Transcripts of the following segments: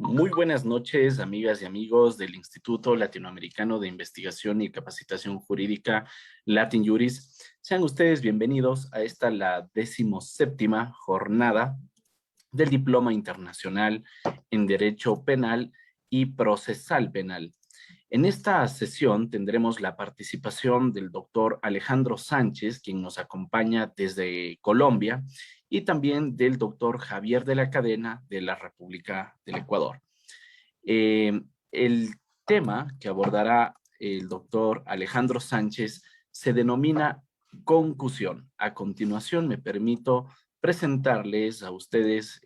Muy buenas noches, amigas y amigos del Instituto Latinoamericano de Investigación y Capacitación Jurídica, Latin Juris. Sean ustedes bienvenidos a esta, la 17ª jornada del Diploma Internacional en Derecho Penal y Procesal Penal. En esta sesión tendremos la participación del doctor Alejandro Sánchez, quien nos acompaña desde Colombia, y también del doctor Javier de la Cadena de la República del Ecuador. El tema que abordará el doctor Alejandro Sánchez se denomina concusión. A continuación me permito presentarles a ustedes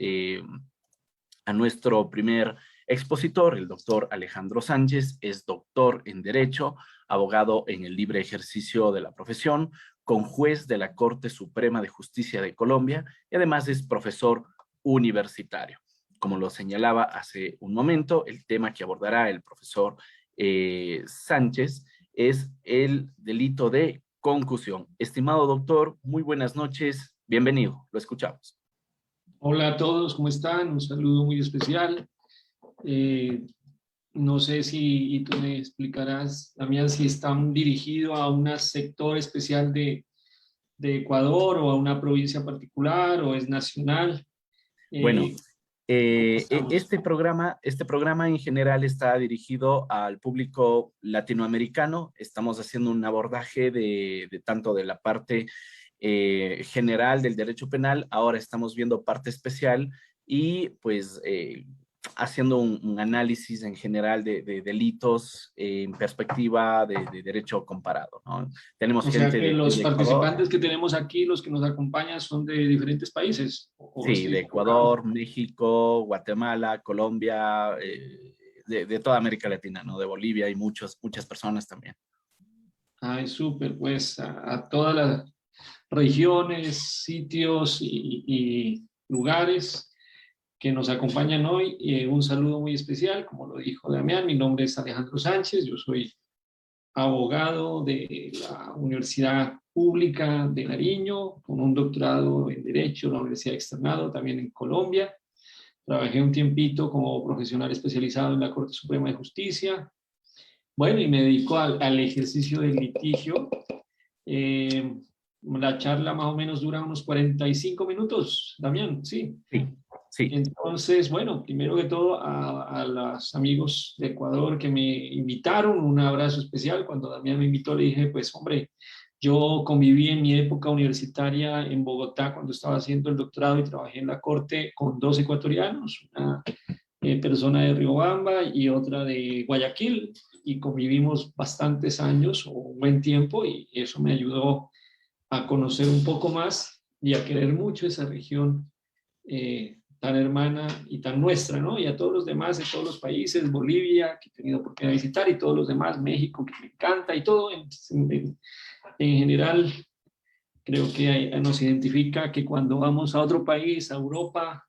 a nuestro primer expositor, el doctor Alejandro Sánchez. Es doctor en Derecho, abogado en el libre ejercicio de la profesión, conjuez de la Corte Suprema de Justicia de Colombia y además es profesor universitario. Como lo señalaba hace un momento, el tema que abordará el profesor Sánchez es el delito de concusión. Estimado doctor, muy buenas noches, bienvenido, lo escuchamos. Hola a todos, ¿cómo están? Un saludo muy especial. No sé si tú me explicarás, Damián, si están dirigidos a un sector especial de Ecuador o a una provincia particular o es nacional. Bueno, este programa en general está dirigido al público latinoamericano. Estamos haciendo un abordaje de tanto de la parte general del derecho penal. Ahora estamos viendo parte especial y pues haciendo un análisis en general de delitos en perspectiva de derecho comparado, ¿no? Tenemos O sea gente que los de Ecuador. participantes que tenemos aquí, los que nos acompañan, son de diferentes países. ¿O Sí, estoy de equivocado? Ecuador, México, Guatemala, Colombia, de toda América Latina, ¿no? De Bolivia y muchas personas también. Ay, súper, pues a todas las regiones, sitios y lugares que nos acompañan hoy. Un saludo muy especial, como lo dijo Damián, mi nombre es Alejandro Sánchez, yo soy abogado de la Universidad Pública de Nariño, con un doctorado en Derecho en la Universidad Externado, también en Colombia. Trabajé un tiempito como profesional especializado en la Corte Suprema de Justicia. Bueno, y me dedico al ejercicio del litigio. Eh, la charla más o menos dura unos 45 minutos, Damián, ¿sí? Sí, sí. Entonces, bueno, primero que todo a los amigos de Ecuador que me invitaron, un abrazo especial. Cuando Damián me invitó le dije, pues hombre, yo conviví en mi época universitaria en Bogotá cuando estaba haciendo el doctorado y trabajé en la corte con dos ecuatorianos, una persona de Riobamba y otra de Guayaquil, y convivimos bastantes años o un buen tiempo y eso me ayudó a conocer un poco más y a querer mucho esa región tan hermana y tan nuestra, ¿no? Y a todos los demás de todos los países, Bolivia, que he tenido oportunidad de visitar, y todos los demás, México, que me encanta, y todo en general, creo que nos identifica que cuando vamos a otro país, a Europa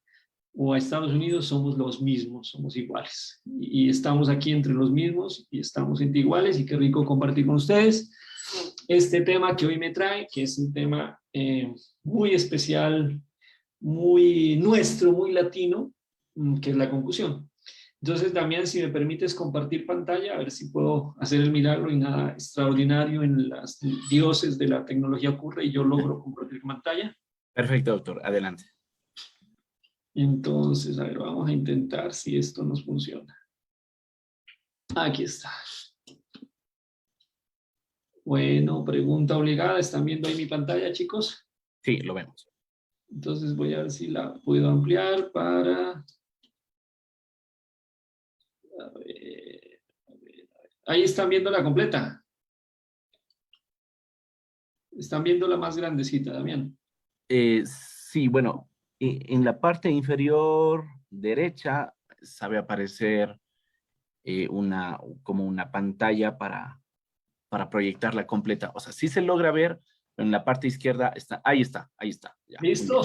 o a Estados Unidos, somos los mismos, somos iguales. Y estamos aquí entre los mismos y estamos entre iguales, y qué rico compartir con ustedes este tema que hoy me trae, que es un tema muy especial, muy nuestro, muy latino, que es la concusión. Entonces, Damián, si me permites compartir pantalla, a ver si puedo hacer el milagro y nada extraordinario en las dioses de la tecnología ocurre y yo logro compartir pantalla. Perfecto, doctor. Adelante. Entonces, a ver, vamos a intentar si esto nos funciona. Aquí está. Bueno, pregunta obligada. ¿Están viendo ahí mi pantalla, chicos? Sí, lo vemos. Entonces voy a ver si la puedo ampliar para... A ver. Ahí están viendo la completa. Están viendo la más grandecita, Damián. Sí, bueno, en la parte inferior derecha sabe aparecer como una pantalla para proyectarla completa. O sea, sí se logra ver, pero en la parte izquierda está, ahí está, ya. ¿Listo?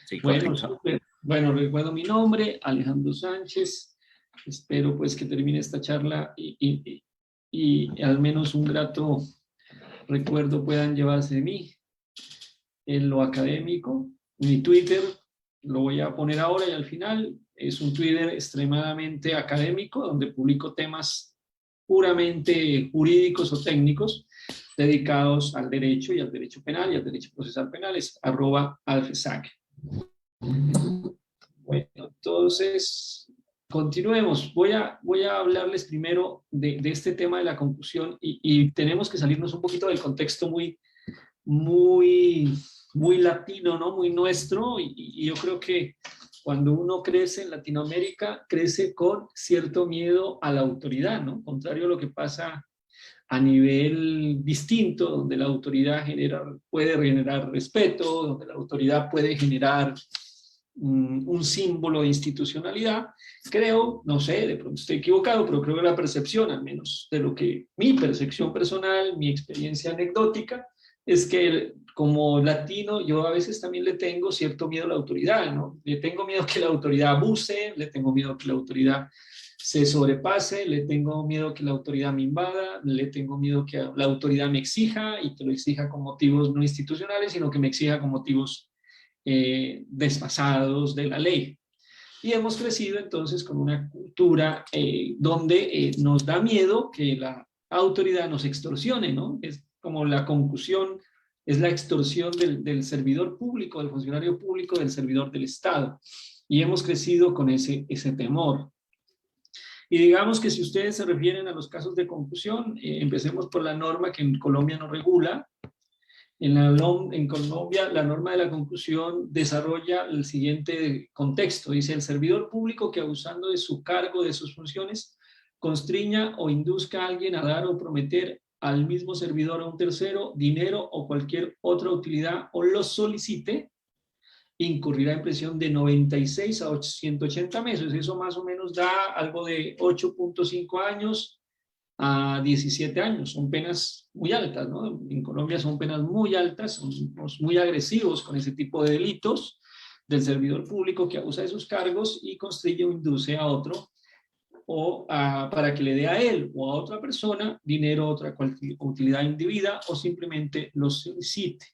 Sí, Bueno, correcto. súper. Bueno, recuerdo mi nombre, Alejandro Sánchez. Espero pues que termine esta charla y al menos un grato recuerdo puedan llevarse de mí. En lo académico, mi Twitter lo voy a poner ahora y al final, Es un Twitter extremadamente académico, donde publico temas puramente jurídicos o técnicos dedicados al derecho y al derecho penal y al derecho procesal penal. Es @alfesac. Bueno, entonces, continuemos. Voy a hablarles primero de este tema de la concusión y tenemos que salirnos un poquito del contexto muy latino, ¿no? Muy nuestro, y yo creo que cuando uno crece en Latinoamérica, crece con cierto miedo a la autoridad, ¿no? Contrario a lo que pasa a nivel distinto, donde la autoridad puede generar respeto, donde la autoridad puede generar un símbolo de institucionalidad. Creo, no sé, de pronto estoy equivocado, pero creo que la percepción, al menos de lo que mi percepción personal, mi experiencia anecdótica, es que como latino yo a veces también le tengo cierto miedo a la autoridad, ¿no? Le tengo miedo a que la autoridad abuse, le tengo miedo a que la autoridad se sobrepase, le tengo miedo a que la autoridad me invada, le tengo miedo a que la autoridad me exija y que lo exija con motivos no institucionales, sino que me exija con motivos desfasados de la ley. Y hemos crecido entonces con una cultura donde nos da miedo que la autoridad nos extorsione, ¿no? Es como la concusión, es la extorsión del servidor público, del funcionario público, del servidor del Estado. Y hemos crecido con ese temor. Y digamos que si ustedes se refieren a los casos de concusión, empecemos por la norma que en Colombia no regula. En Colombia, la norma de la concusión desarrolla el siguiente contexto. Dice, el servidor público que abusando de su cargo, de sus funciones, constriña o induzca a alguien a dar o prometer al mismo servidor a un tercero dinero o cualquier otra utilidad o lo solicite, incurrirá en prisión de 96 a 180 meses. Eso más o menos da algo de 8.5 años a 17 años. Son penas muy altas, ¿no? En Colombia son penas muy altas, somos muy agresivos con ese tipo de delitos del servidor público que abusa de sus cargos y constriñe o induce a otro para que le dé a él o a otra persona dinero, otra utilidad indebida o simplemente lo solicite.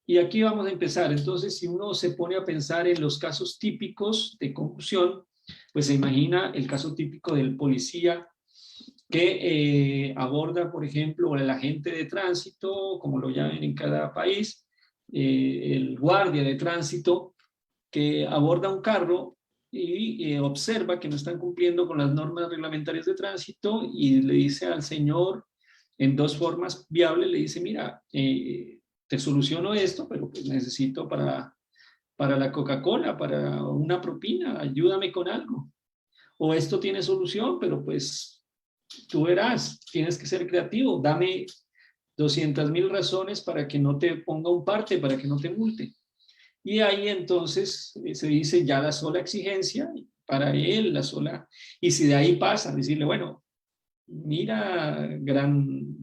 Y aquí vamos a empezar. Entonces, si uno se pone a pensar en los casos típicos de concusión, pues se imagina el caso típico del policía que aborda, por ejemplo, el agente de tránsito, como lo llaman en cada país, el guardia de tránsito, que aborda un carro y observa que no están cumpliendo con las normas reglamentarias de tránsito y le dice al señor, en dos formas viables, le dice, mira, te soluciono esto, pero pues necesito para la Coca-Cola, para una propina, ayúdame con algo. O esto tiene solución, pero pues tú verás, tienes que ser creativo, dame 200.000 razones para que no te ponga un parte, para que no te multe. Y ahí entonces se dice ya la sola exigencia, para él la sola, y si de ahí pasa, decirle, bueno, mira,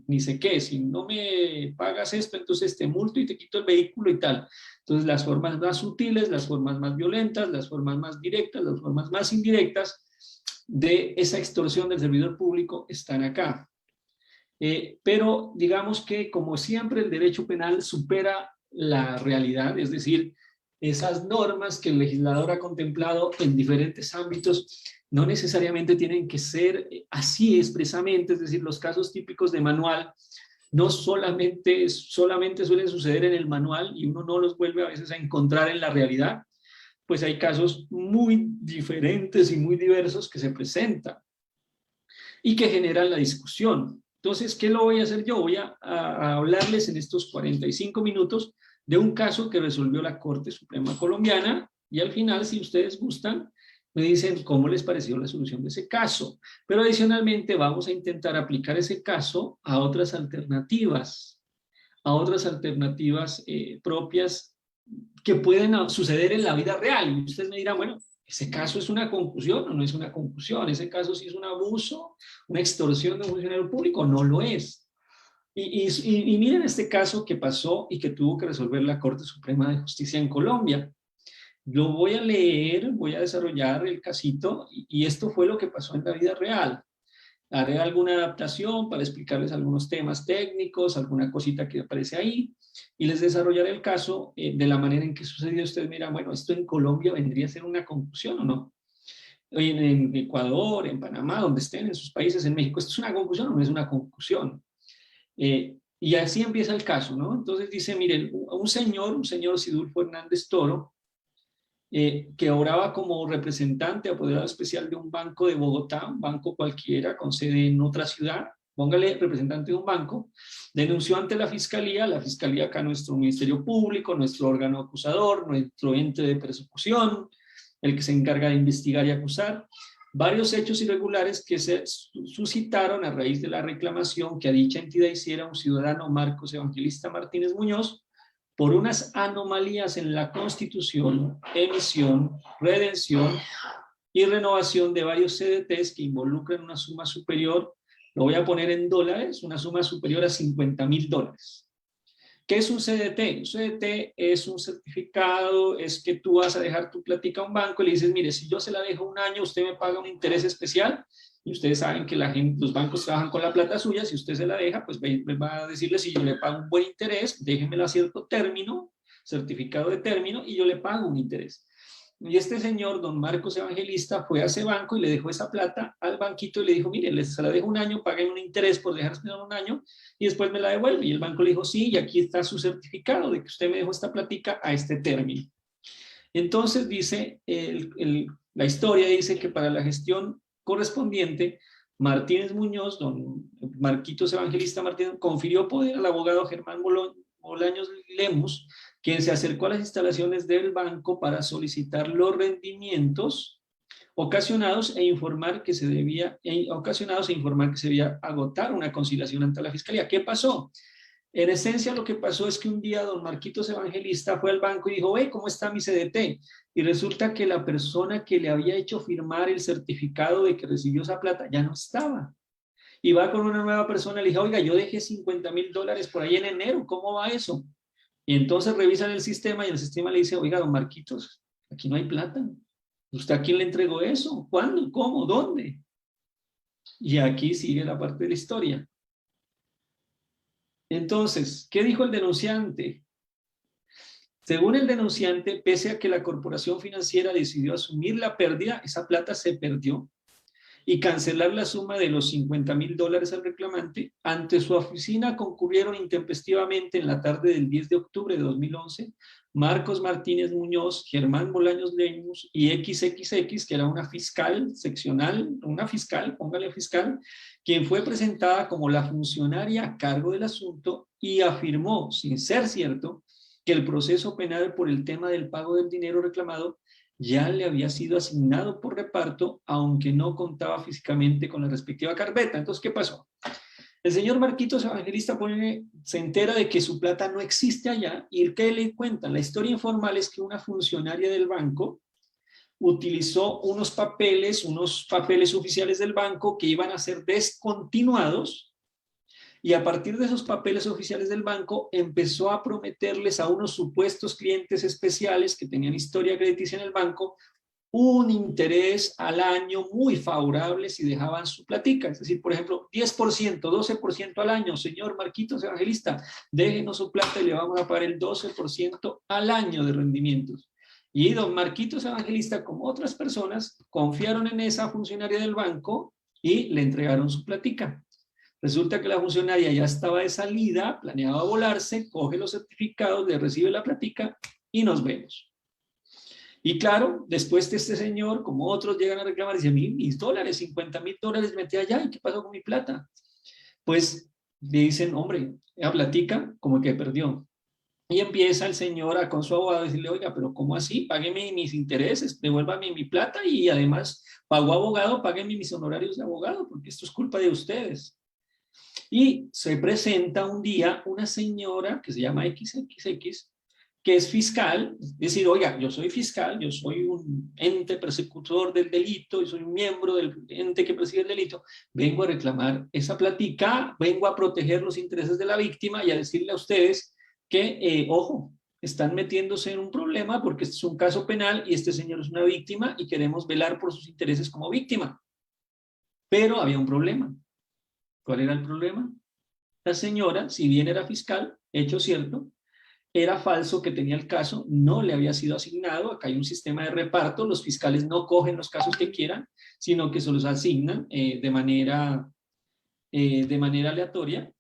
ni sé qué, si no me pagas esto, entonces te multo y te quito el vehículo y tal. Entonces las formas más sutiles, las formas más violentas, las formas más directas, las formas más indirectas de esa extorsión del servidor público están acá. Pero digamos que como siempre el derecho penal supera la realidad, es decir, esas normas que el legislador ha contemplado en diferentes ámbitos no necesariamente tienen que ser así expresamente, es decir, los casos típicos de manual no solamente suelen suceder en el manual y uno no los vuelve a veces a encontrar en la realidad, pues hay casos muy diferentes y muy diversos que se presentan y que generan la discusión. Entonces, ¿qué lo voy a hacer yo? Voy a hablarles en estos 45 minutos de un caso que resolvió la Corte Suprema Colombiana y al final, si ustedes gustan, me dicen cómo les pareció la solución de ese caso. Pero adicionalmente vamos a intentar aplicar ese caso a otras alternativas propias que pueden suceder en la vida real. Y ustedes me dirán, bueno, ¿ese caso es una concusión o no es una concusión? ¿Ese caso sí es un abuso, una extorsión de un funcionario público? No lo es. Y miren este caso que pasó y que tuvo que resolver la Corte Suprema de Justicia en Colombia. Lo voy a leer, voy a desarrollar el casito y esto fue lo que pasó en la vida real. Haré alguna adaptación para explicarles algunos temas técnicos, alguna cosita que aparece ahí, y les desarrollaré el caso de la manera en que sucedió. Ustedes miran, bueno, ¿esto en Colombia vendría a ser una confusión o no? en Ecuador, en Panamá, donde estén, en sus países, en México. ¿Esto es una conclusión o no es una conclusión? Y así empieza el caso, ¿no? Entonces dice, miren, un señor Sidulfo Hernández Toro, que obraba como representante apoderado especial de un banco de Bogotá, un banco cualquiera con sede en otra ciudad, póngale representante de un banco, denunció ante la fiscalía acá nuestro Ministerio Público, nuestro órgano acusador, nuestro ente de persecución, el que se encarga de investigar y acusar, varios hechos irregulares que se suscitaron a raíz de la reclamación que a dicha entidad hiciera un ciudadano Marcos Evangelista Martínez Muñoz por unas anomalías en la constitución, emisión, redención y renovación de varios CDTs que involucran una suma superior, lo voy a poner en dólares, una suma superior a $50,000. ¿Qué es un CDT? Un CDT es un certificado, es que tú vas a dejar tu plática a un banco y le dices, mire, si yo se la dejo un año, usted me paga un interés especial, y ustedes saben que los bancos trabajan con la plata suya, si usted se la deja, pues va a decirle, si yo le pago un buen interés, déjemela a cierto término, certificado de término, y yo le pago un interés. Y este señor, don Marcos Evangelista, fue a ese banco y le dejó esa plata al banquito y le dijo, mire, se la dejo un año, paguen un interés por dejársela un año y después me la devuelve. Y el banco le dijo, sí, y aquí está su certificado de que usted me dejó esta platica a este término. Entonces dice, la historia dice que para la gestión correspondiente, Martínez Muñoz, don Marquitos Evangelista Martínez, confirió poder al abogado Germán Bolaños Lemus, quien se acercó a las instalaciones del banco para solicitar los rendimientos ocasionados e informar que se debía agotar una conciliación ante la fiscalía. ¿Qué pasó? En esencia, lo que pasó es que un día don Marquitos Evangelista fue al banco y dijo, ¿cómo está mi CDT? Y resulta que la persona que le había hecho firmar el certificado de que recibió esa plata ya no estaba. Y va con una nueva persona y le dijo, oiga, yo dejé $50,000 por ahí en enero, ¿cómo va eso? Y entonces revisan el sistema y el sistema le dice, oiga, don Marquitos, aquí no hay plata. ¿Usted a quién le entregó eso? ¿Cuándo? ¿Cómo? ¿Dónde? Y aquí sigue la parte de la historia. Entonces, ¿qué dijo el denunciante? Según el denunciante, pese a que la corporación financiera decidió asumir la pérdida, esa plata se perdió, y cancelar la suma de los $50,000 al reclamante, ante su oficina concurrieron intempestivamente en la tarde del 10 de octubre de 2011 Marcos Martínez Muñoz, Germán Bolaños Lemus y XXX, que era una fiscal seccional, póngale fiscal, quien fue presentada como la funcionaria a cargo del asunto y afirmó, sin ser cierto, que el proceso penal por el tema del pago del dinero reclamado ya le había sido asignado por reparto, aunque no contaba físicamente con la respectiva carpeta. Entonces, ¿qué pasó? El señor Marquitos Evangelista se entera de que su plata no existe allá, y ¿qué le cuentan? La historia informal es que una funcionaria del banco utilizó unos papeles oficiales del banco que iban a ser descontinuados, y a partir de esos papeles oficiales del banco empezó a prometerles a unos supuestos clientes especiales que tenían historia crediticia en el banco un interés al año muy favorable si dejaban su platica. Es decir, por ejemplo, 10%, 12% al año. Señor Marquitos Evangelista, déjenos su plata y le vamos a pagar el 12% al año de rendimientos. Y don Marquitos Evangelista, como otras personas, confiaron en esa funcionaria del banco y le entregaron su platica. Resulta que la funcionaria ya estaba de salida, planeaba volarse, coge los certificados, le recibe la platica y nos vemos. Y claro, después de este señor, como otros llegan a reclamar, dicen, mis dólares, $50,000 metí allá, ¿y qué pasó con mi plata? Pues le dicen, hombre, la platica como que perdió. Y empieza el señor con su abogado a decirle, oiga, pero ¿cómo así? Págueme mis intereses, devuélvame mi plata y además pagó abogado, págueme mis honorarios de abogado, porque esto es culpa de ustedes. Y se presenta un día una señora que se llama XXX, que es fiscal, es decir, oiga, yo soy fiscal, yo soy un ente persecutor del delito, yo soy un miembro del ente que persigue el delito, vengo a reclamar esa platica, vengo a proteger los intereses de la víctima y a decirle a ustedes que, ojo, están metiéndose en un problema porque este es un caso penal y este señor es una víctima y queremos velar por sus intereses como víctima. Pero había un problema. ¿Cuál era el problema? La señora, si bien era fiscal, hecho cierto, era falso que tenía el caso, no le había sido asignado, acá hay un sistema de reparto, los fiscales no cogen los casos que quieran, sino que se los asignan de manera aleatoria,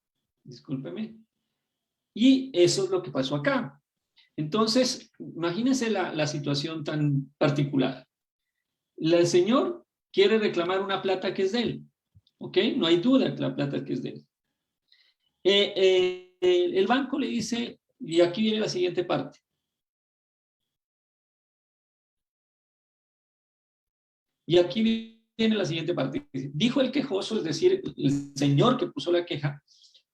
discúlpeme, y eso es lo que pasó acá. Entonces, imagínense la situación tan particular. El señor quiere reclamar una plata que es de él, ¿ok? No hay duda que la plata que es de él. El banco le dice, y aquí viene la siguiente parte. Y aquí viene la siguiente parte. Dijo el quejoso, es decir, el señor que puso la queja,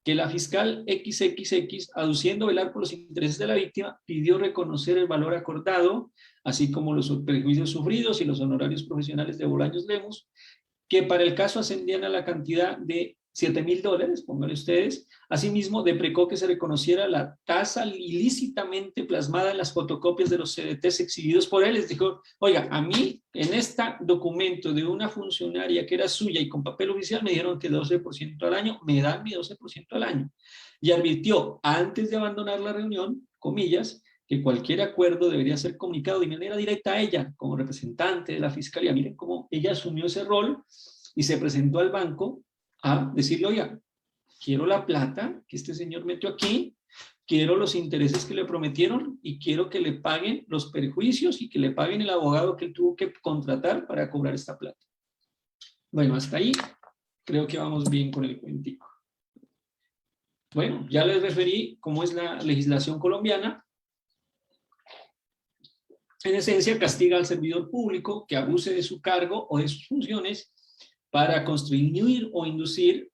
que la fiscal XXX, aduciendo velar por los intereses de la víctima, pidió reconocer el valor acordado, así como los perjuicios sufridos y los honorarios profesionales de Bolaños Lemus, que para el caso ascendían a la cantidad de $7,000, pónganle ustedes. Asimismo, deprecó que se reconociera la tasa ilícitamente plasmada en las fotocopias de los CDTs exhibidos por él. Les dijo, oiga, a mí en este documento de una funcionaria que era suya y con papel oficial me dijeron que 12% al año, me dan mi 12% al año. Y advirtió, antes de abandonar la reunión, comillas, que cualquier acuerdo debería ser comunicado de manera directa a ella, como representante de la fiscalía. Miren cómo ella asumió ese rol y se presentó al banco a decirle, oiga, quiero la plata que este señor metió aquí, quiero los intereses que le prometieron y quiero que le paguen los perjuicios y que le paguen el abogado que él tuvo que contratar para cobrar esta plata. Bueno, hasta ahí creo que vamos bien con el cuentico. Bueno, ya les referí cómo es la legislación colombiana. En esencia, castiga al servidor público que abuse de su cargo o de sus funciones para construir o inducir,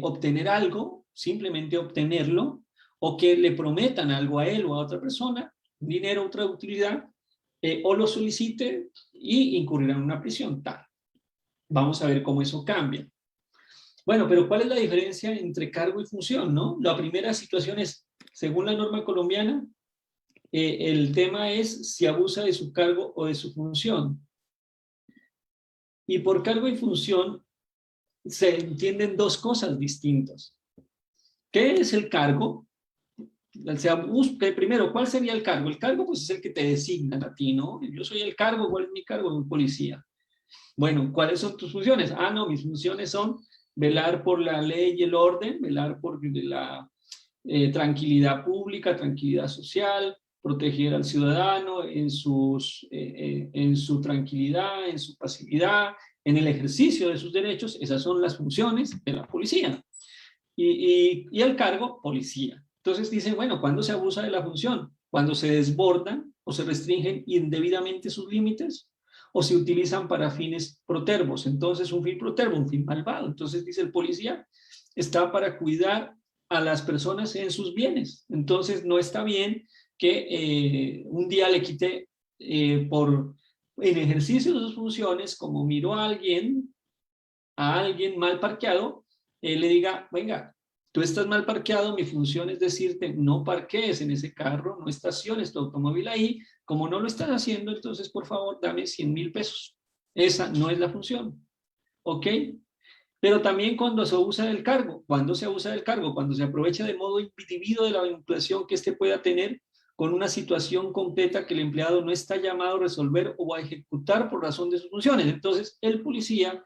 obtener algo, simplemente obtenerlo, o que le prometan algo a él o a otra persona, dinero, otra utilidad, o lo solicite y incurrirá en una prisión. Tal. Vamos a ver cómo eso cambia. Bueno, pero ¿cuál es la diferencia entre cargo y función, no? La primera situación es, según la norma colombiana, el tema es si abusa de su cargo o de su función. Y por cargo y función se entienden dos cosas distintas. ¿Qué es el cargo? Primero, ¿cuál sería el cargo? El cargo pues es el que te designan a ti, ¿no? Yo soy el cargo, ¿cuál es mi cargo? Un policía. Bueno, ¿cuáles son tus funciones? Ah, no, mis funciones son velar por la ley y el orden, velar por la tranquilidad pública, tranquilidad social, proteger al ciudadano en su tranquilidad, en su pasividad, en el ejercicio de sus derechos. Esas son las funciones de la policía. Y el cargo, policía. Entonces dicen, bueno, ¿cuándo se abusa de la función? Cuando se desbordan o se restringen indebidamente sus límites o se utilizan para fines protervos. Entonces, un fin protervo, un fin malvado. Entonces, dice el policía, está para cuidar a las personas en sus bienes. Entonces, no está bien que un día le quite en ejercicio de sus funciones, como miró a alguien mal parqueado, le diga, venga, tú estás mal parqueado, mi función es decirte, no parquees en ese carro, no estaciones tu automóvil ahí, como no lo estás haciendo, entonces por favor dame 100,000 pesos. Esa no es la función, ¿ok? Pero también cuando se abusa del cargo, cuando se abusa del cargo, cuando se aprovecha de modo indebido de la vinculación que éste pueda tener con una situación concreta que el empleado no está llamado a resolver o a ejecutar por razón de sus funciones. Entonces, el policía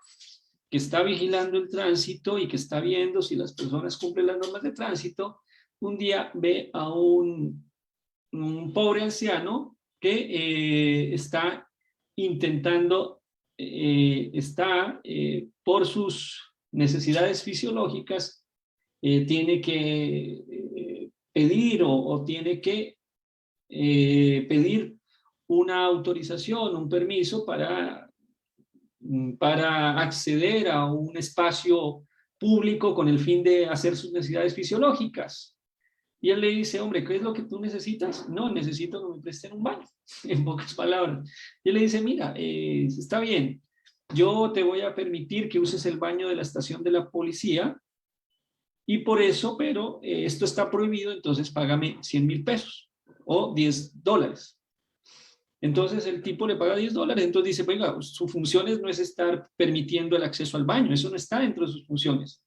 que está vigilando el tránsito y que está viendo si las personas cumplen las normas de tránsito, un día ve a un pobre anciano que está intentando, por sus necesidades fisiológicas, tiene que pedir o tiene que pedir una autorización, un permiso para acceder a un espacio público con el fin de hacer sus necesidades fisiológicas. Y él le dice, hombre, ¿qué es lo que tú necesitas? No, necesito que me presten un baño, en pocas palabras. Y él le dice, mira, está bien, yo te voy a permitir que uses el baño de la estación de la policía y por eso, pero esto está prohibido, entonces págame 100,000 pesos o $10. Entonces el tipo le paga $10, entonces dice, venga, su función no es estar permitiendo el acceso al baño, eso no está dentro de sus funciones.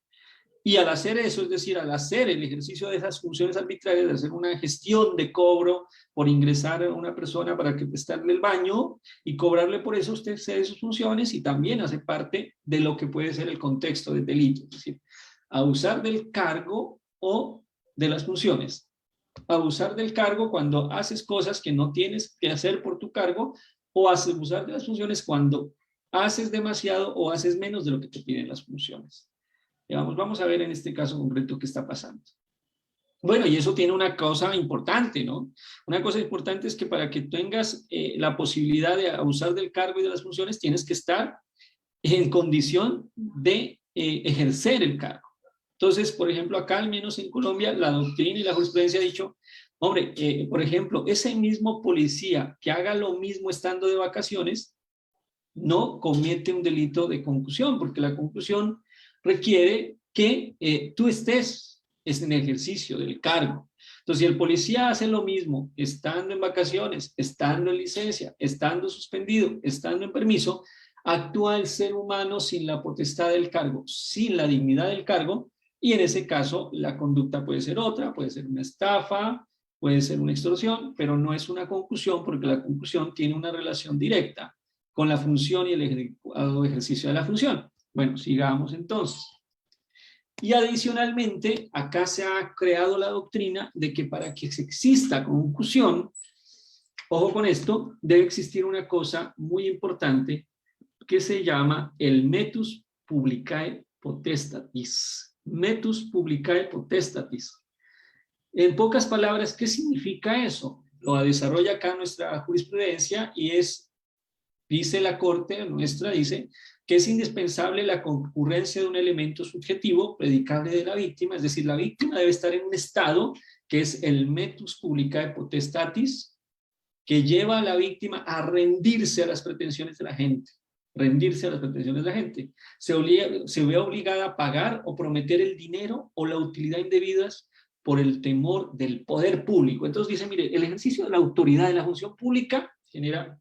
Y al hacer eso, es decir, al hacer el ejercicio de esas funciones arbitrarias, de hacer una gestión de cobro por ingresar a una persona para que prestarle el baño y cobrarle por eso, usted cede sus funciones y también hace parte de lo que puede ser el contexto del delito, es decir, abusar del cargo o de las funciones. Abusar del cargo cuando haces cosas que no tienes que hacer por tu cargo, o abusar de las funciones cuando haces demasiado o haces menos de lo que te piden las funciones. Digamos, vamos a ver en este caso concreto qué está pasando. Bueno, y eso tiene una cosa importante, ¿no? Una cosa importante es que para que tengas la posibilidad de abusar del cargo y de las funciones, tienes que estar en condición de ejercer el cargo. Entonces, por ejemplo, acá al menos en Colombia, la doctrina y la jurisprudencia ha dicho, hombre, por ejemplo, ese mismo policía que haga lo mismo estando de vacaciones, no comete un delito de concusión, porque la concusión requiere que tú estés en ejercicio del cargo. Entonces, si el policía hace lo mismo estando en vacaciones, estando en licencia, estando suspendido, estando en permiso, actúa el ser humano sin la potestad del cargo, sin la dignidad del cargo, y en ese caso la conducta puede ser otra, puede ser una estafa, puede ser una extorsión, pero no es una concusión, porque la concusión tiene una relación directa con la función y el ejercicio de la función. Bueno, sigamos entonces. Y adicionalmente, acá se ha creado la doctrina de que para que exista concusión, ojo con esto, debe existir una cosa muy importante que se llama el metus publicae potestatis. Metus publicae potestatis. En pocas palabras, ¿qué significa eso? Lo desarrolla acá nuestra jurisprudencia y es, dice la Corte nuestra, dice que es indispensable la concurrencia de un elemento subjetivo predicable de la víctima, es decir, la víctima debe estar en un estado que es el metus publicae potestatis, que lleva a la víctima a rendirse a las pretensiones de la gente. Rendirse a las pretensiones de la gente. Se ve obligada a pagar o prometer el dinero o la utilidad indebidas por el temor del poder público. Entonces dice, mire, el ejercicio de la autoridad de la función pública genera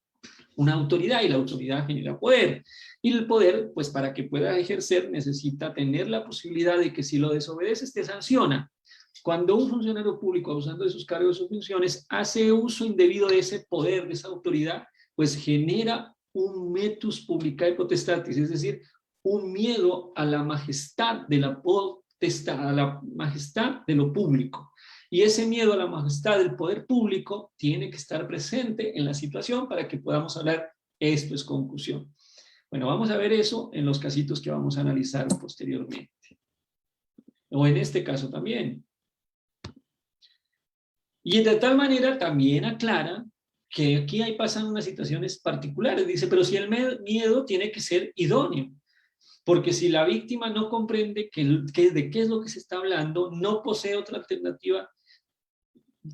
una autoridad y la autoridad genera poder. Y el poder, pues para que pueda ejercer, necesita tener la posibilidad de que si lo desobedeces te sanciona. Cuando un funcionario público, abusando de sus cargos y sus funciones, hace uso indebido de ese poder, de esa autoridad, pues genera un metus publicae potestatis, es decir, un miedo a la majestad de la potestad, a la majestad de lo público. Y ese miedo a la majestad del poder público tiene que estar presente en la situación para que podamos hablar, esto es concusión. Bueno, vamos a ver eso en los casitos que vamos a analizar posteriormente. O en este caso también. Y de tal manera también aclara que aquí pasan unas situaciones particulares. Dice, pero si el miedo tiene que ser idóneo. Porque si la víctima no comprende de qué es lo que se está hablando, no posee otra alternativa,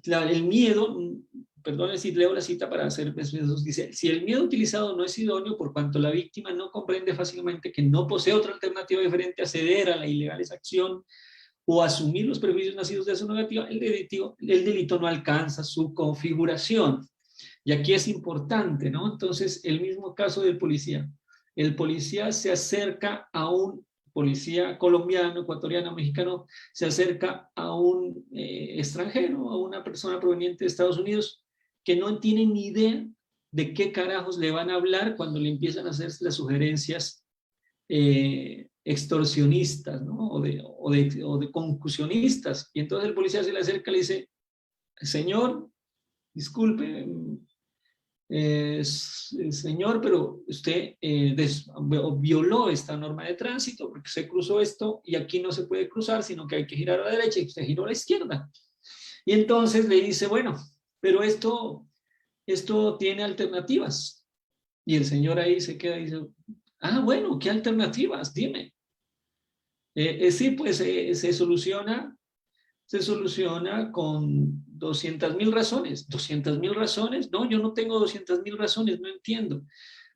el miedo, perdón si leo la cita para hacer precisos, dice, si el miedo utilizado no es idóneo por cuanto la víctima no comprende fácilmente que no posee otra alternativa diferente a ceder a la ilegal acción o asumir los prejuicios nacidos de su negativa, el delito no alcanza su configuración. Y aquí es importante, ¿no? Entonces, el mismo caso del policía. El policía se acerca a un policía colombiano, ecuatoriano, mexicano, se acerca a un extranjero, a una persona proveniente de Estados Unidos, que no tiene ni idea de qué carajos le van a hablar cuando le empiezan a hacer las sugerencias extorsionistas, ¿no? o de concusionistas. Y entonces el policía se le acerca y le dice, señor, disculpe, señor, pero usted violó esta norma de tránsito porque se cruzó esto y aquí no se puede cruzar, sino que hay que girar a la derecha y usted giró a la izquierda. Y entonces le dice, bueno, pero esto tiene alternativas. Y el señor ahí se queda y dice, ah, bueno, ¿qué alternativas? Dime. Sí, pues se soluciona con 200.000 razones. ¿200.000 razones? No, yo no tengo 200.000 razones, no entiendo.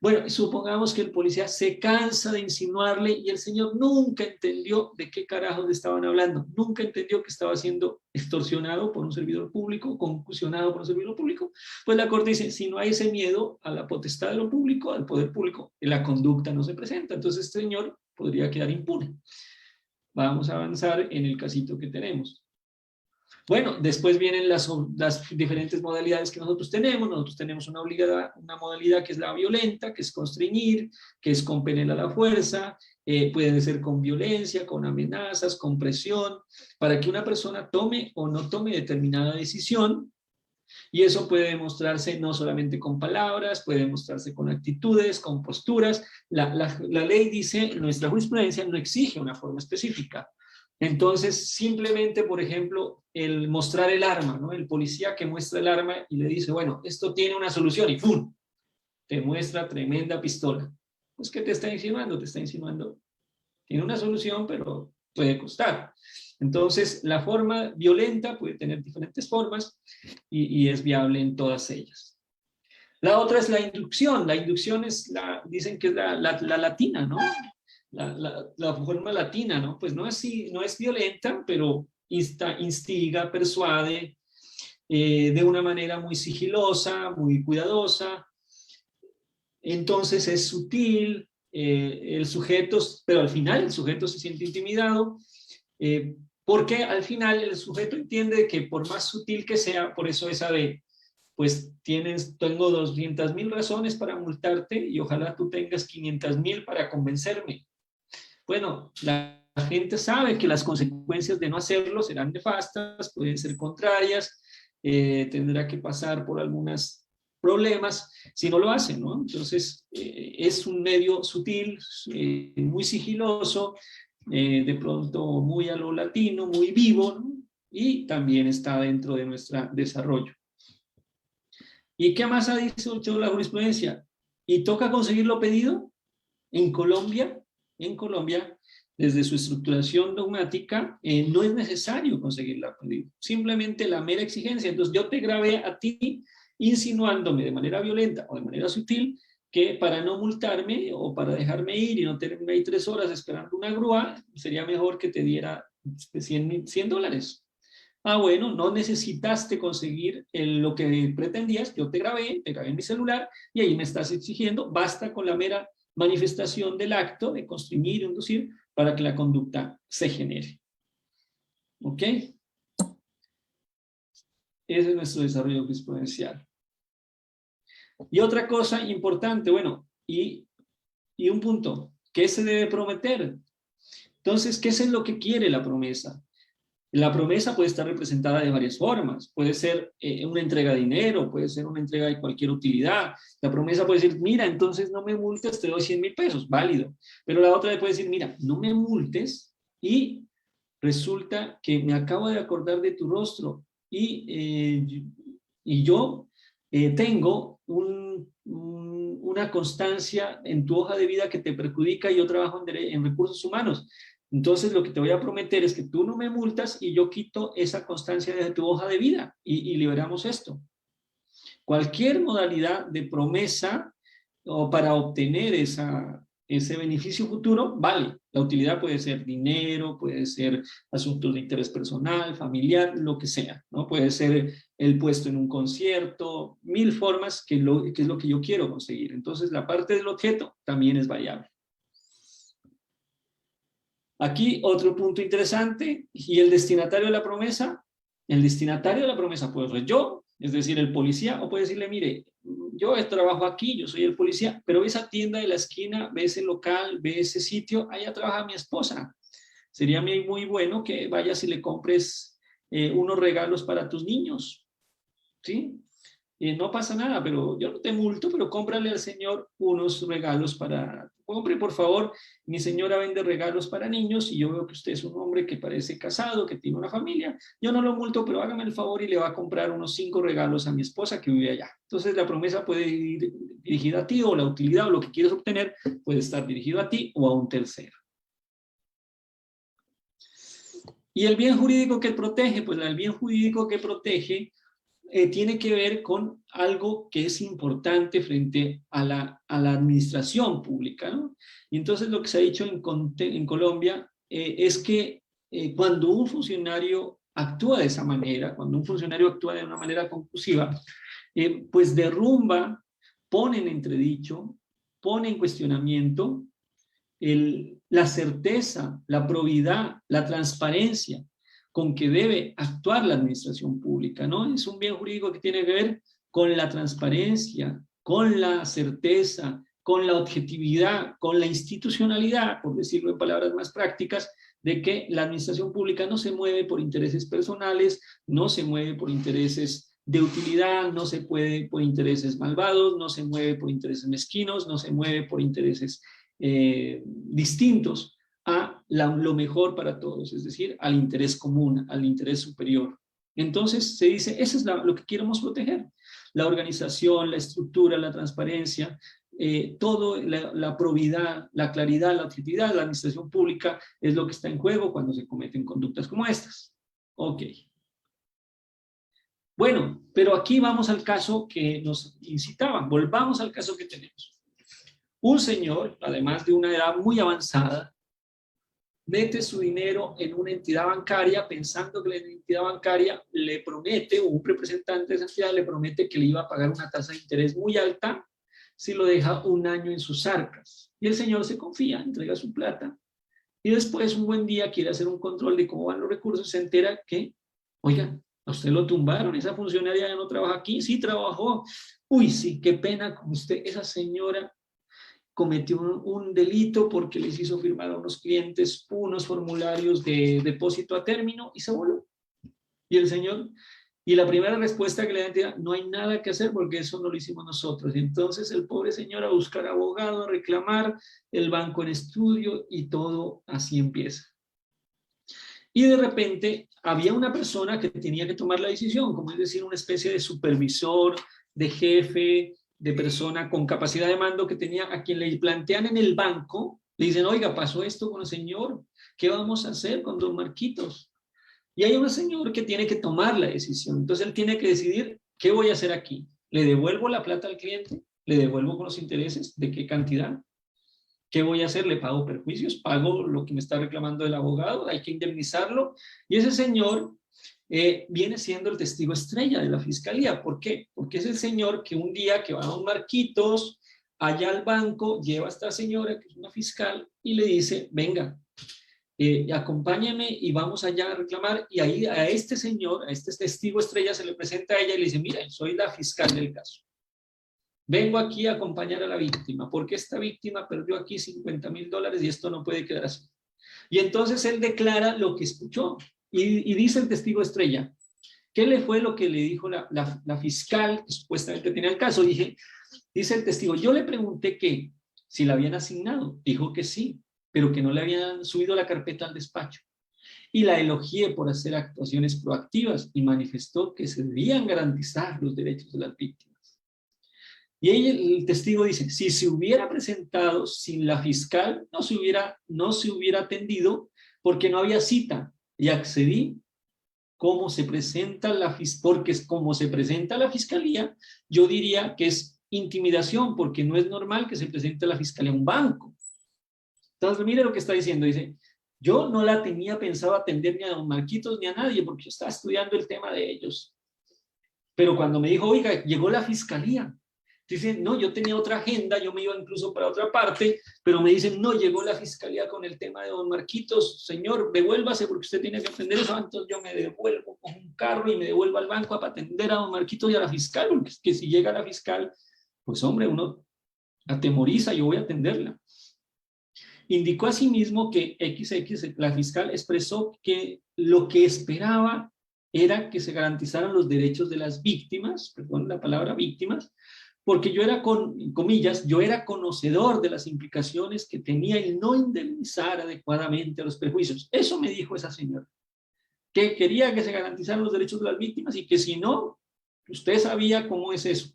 Bueno, supongamos que el policía se cansa de insinuarle y el señor nunca entendió de qué carajos le estaban hablando, nunca entendió que estaba siendo extorsionado por un servidor público, concusionado por un servidor público. Pues la Corte dice, si no hay ese miedo a la potestad de lo público, al poder público, la conducta no se presenta. Entonces este señor podría quedar impune. vamos a avanzar en el casito que tenemos. Bueno, después vienen las diferentes modalidades que nosotros tenemos. Nosotros tenemos una modalidad que es la violenta, que es constreñir, que es con pena a la fuerza, puede ser con violencia, con amenazas, con presión, para que una persona tome o no tome determinada decisión. Y eso puede demostrarse no solamente con palabras, puede demostrarse con actitudes, con posturas. La ley dice, nuestra jurisprudencia no exige una forma específica. Entonces, simplemente, por ejemplo, el mostrar el arma, ¿no? El policía que muestra el arma y le dice, bueno, esto tiene una solución y ¡pum! Te muestra tremenda pistola. Pues, ¿qué te está insinuando? Te está insinuando, tiene una solución, pero puede costar. Entonces, la forma violenta puede tener diferentes formas y es viable en todas ellas. La otra es la inducción. La inducción es dicen que es la latina, ¿no? La forma latina, ¿no? Pues no es violenta, pero instiga, persuade de una manera muy sigilosa, muy cuidadosa. Entonces es sutil, el sujeto, pero al final el sujeto se siente intimidado, porque al final el sujeto entiende que por más sutil que sea, por eso esa de, pues tengo 200.000 razones para multarte y ojalá tú tengas 500.000 para convencerme. Bueno, la gente sabe que las consecuencias de no hacerlo serán nefastas, pueden ser contrarias, tendrá que pasar por algunos problemas si no lo hace, ¿no? Entonces, es un medio sutil, muy sigiloso, de pronto muy a lo latino, muy vivo, ¿no? Y también está dentro de nuestro desarrollo. ¿Y qué más ha dicho la jurisprudencia? ¿Y toca conseguir lo pedido? En Colombia, desde su estructuración dogmática, no es necesario conseguir lo pedido. Simplemente la mera exigencia. Entonces yo te grabé a ti insinuándome de manera violenta o de manera sutil que para no multarme o para dejarme ir y no tenerme ahí 3 horas esperando una grúa, sería mejor que te diera $100. Ah, bueno, no necesitaste conseguir lo que pretendías, yo te grabé en mi celular y ahí me estás exigiendo, basta con la mera manifestación del acto de constreñir y inducir para que la conducta se genere. ¿Ok? Ese es nuestro desarrollo jurisprudencial. Y otra cosa importante, bueno, y un punto, ¿qué se debe prometer? Entonces, ¿qué es lo que quiere la promesa? La promesa puede estar representada de varias formas. Puede ser una entrega de dinero, puede ser una entrega de cualquier utilidad. La promesa puede decir, mira, entonces no me multes, te doy 100.000 pesos, válido. Pero la otra puede decir, mira, no me multes y resulta que me acabo de acordar de tu rostro y yo tengo una constancia en tu hoja de vida que te perjudica y yo trabajo en recursos humanos. Entonces lo que te voy a prometer es que tú no me multas y yo quito esa constancia de tu hoja de vida y liberamos esto. Cualquier modalidad de promesa o para obtener ese beneficio futuro, vale. La utilidad puede ser dinero, puede ser asuntos de interés personal, familiar, lo que sea, ¿no? Puede ser el puesto en un concierto, 1000 formas que es lo que yo quiero conseguir. Entonces la parte del objeto también es variable. Aquí otro punto interesante, y el destinatario de la promesa. El destinatario de la promesa puede ser yo, es decir, el policía, o puede decirle, mire, yo trabajo aquí, yo soy el policía, pero esa tienda de la esquina, ve ese local, ve ese sitio, allá trabaja mi esposa. Sería muy bueno que vayas y le compres unos regalos para tus niños, ¿sí? No pasa nada, pero yo no te multo, pero cómprale al señor unos regalos compre por favor, mi señora vende regalos para niños y yo veo que usted es un hombre que parece casado, que tiene una familia, yo no lo multo, pero hágame el favor y le va a comprar unos 5 regalos a mi esposa que vive allá. Entonces la promesa puede ir dirigida a ti o la utilidad o lo que quieres obtener puede estar dirigido a ti o a un tercero. ¿Y el bien jurídico que protege? Pues el bien jurídico que protege tiene que ver con algo que es importante frente a la administración pública, ¿no? Y entonces lo que se ha dicho en Colombia es que cuando un funcionario actúa de esa manera, cuando un funcionario actúa de una manera conclusiva, pues derrumba, pone en entredicho, pone en cuestionamiento la certeza, la probidad, la transparencia con que debe actuar la administración pública, ¿no? Es un bien jurídico que tiene que ver con la transparencia, con la certeza, con la objetividad, con la institucionalidad, por decirlo en palabras más prácticas, de que la administración pública no se mueve por intereses personales, no se mueve por intereses de utilidad, no se mueve por intereses malvados, no se mueve por intereses mezquinos, no se mueve por intereses distintos a lo mejor para todos, es decir, al interés común, al interés superior. Entonces se dice, eso es lo que queremos proteger, la organización, la estructura, la transparencia, todo, la probidad, la claridad, la objetividad de la administración pública es lo que está en juego cuando se cometen conductas como estas. Ok. Bueno, pero aquí vamos al caso que nos incitaban, volvamos al caso que tenemos. Un señor, además de una edad muy avanzada, mete su dinero en una entidad bancaria pensando que la entidad bancaria le promete, o un representante de esa entidad le promete que le iba a pagar una tasa de interés muy alta si lo deja un año en sus arcas. Y el señor se confía, entrega su plata, y después un buen día quiere hacer un control de cómo van los recursos, se entera que, oigan, a usted lo tumbaron, esa funcionaria ya no trabaja aquí, sí trabajó, uy, sí, qué pena con usted, esa señora cometió un delito porque les hizo firmar a unos clientes unos formularios de depósito a término y se voló. Y el señor, y la primera respuesta que le dan, no hay nada que hacer porque eso no lo hicimos nosotros. Y entonces el pobre señor a buscar abogado, a reclamar, el banco en estudio y todo así empieza. Y de repente había una persona que tenía que tomar la decisión, como es decir, una especie de supervisor, de jefe, de persona con capacidad de mando que tenía, a quien le plantean en el banco, le dicen, oiga, pasó esto con el señor, ¿qué vamos a hacer con don Marquitos? Y hay un señor que tiene que tomar la decisión, entonces él tiene que decidir, ¿qué voy a hacer aquí? ¿Le devuelvo la plata al cliente? ¿Le devuelvo con los intereses? ¿De qué cantidad? ¿Qué voy a hacer? ¿Le pago perjuicios? ¿Pago lo que me está reclamando el abogado? ¿Hay que indemnizarlo? Y ese señor viene siendo el testigo estrella de la fiscalía. ¿Por qué? Porque es el señor que un día que va a don Marquitos, allá al banco, lleva a esta señora, que es una fiscal, y le dice, venga, acompáñeme y vamos allá a reclamar. Y ahí a este señor, a este testigo estrella, se le presenta a ella y le dice, mira, soy la fiscal del caso. Vengo aquí a acompañar a la víctima, porque esta víctima perdió aquí $50,000 y esto no puede quedar así. Y entonces él declara lo que escuchó. Y dice el testigo estrella, ¿qué le fue lo que le dijo la fiscal que supuestamente tenía el caso? Dice el testigo, yo le pregunté que si la habían asignado, dijo que sí, pero que no le habían subido la carpeta al despacho. Y la elogié por hacer actuaciones proactivas y manifestó que se debían garantizar los derechos de las víctimas. Y el testigo dice, si se hubiera presentado sin la fiscal, no se hubiera atendido porque no había cita. Y accedí como se presenta porque es como se presenta la fiscalía, yo diría que es intimidación, porque no es normal que se presente la fiscalía a un banco. Entonces, mire lo que está diciendo, dice, yo no la tenía pensado atender ni a don Marquitos ni a nadie, porque yo estaba estudiando el tema de ellos. Pero cuando me dijo, oiga, llegó la fiscalía, dicen, no, yo tenía otra agenda, yo me iba incluso para otra parte, pero me dicen, no, llegó la fiscalía con el tema de don Marquitos, señor, devuélvase porque usted tiene que atender eso. Entonces yo me devuelvo con un carro y me devuelvo al banco a atender a don Marquitos y a la fiscal, porque es que si llega la fiscal, pues hombre, uno atemoriza, yo voy a atenderla. Indicó asimismo que la fiscal expresó que lo que esperaba era que se garantizaran los derechos de las víctimas, perdón la palabra víctimas, porque yo era, comillas, yo era conocedor de las implicaciones que tenía el no indemnizar adecuadamente a los perjuicios. Eso me dijo esa señora, que quería que se garantizaran los derechos de las víctimas y que si no, usted sabía cómo es eso.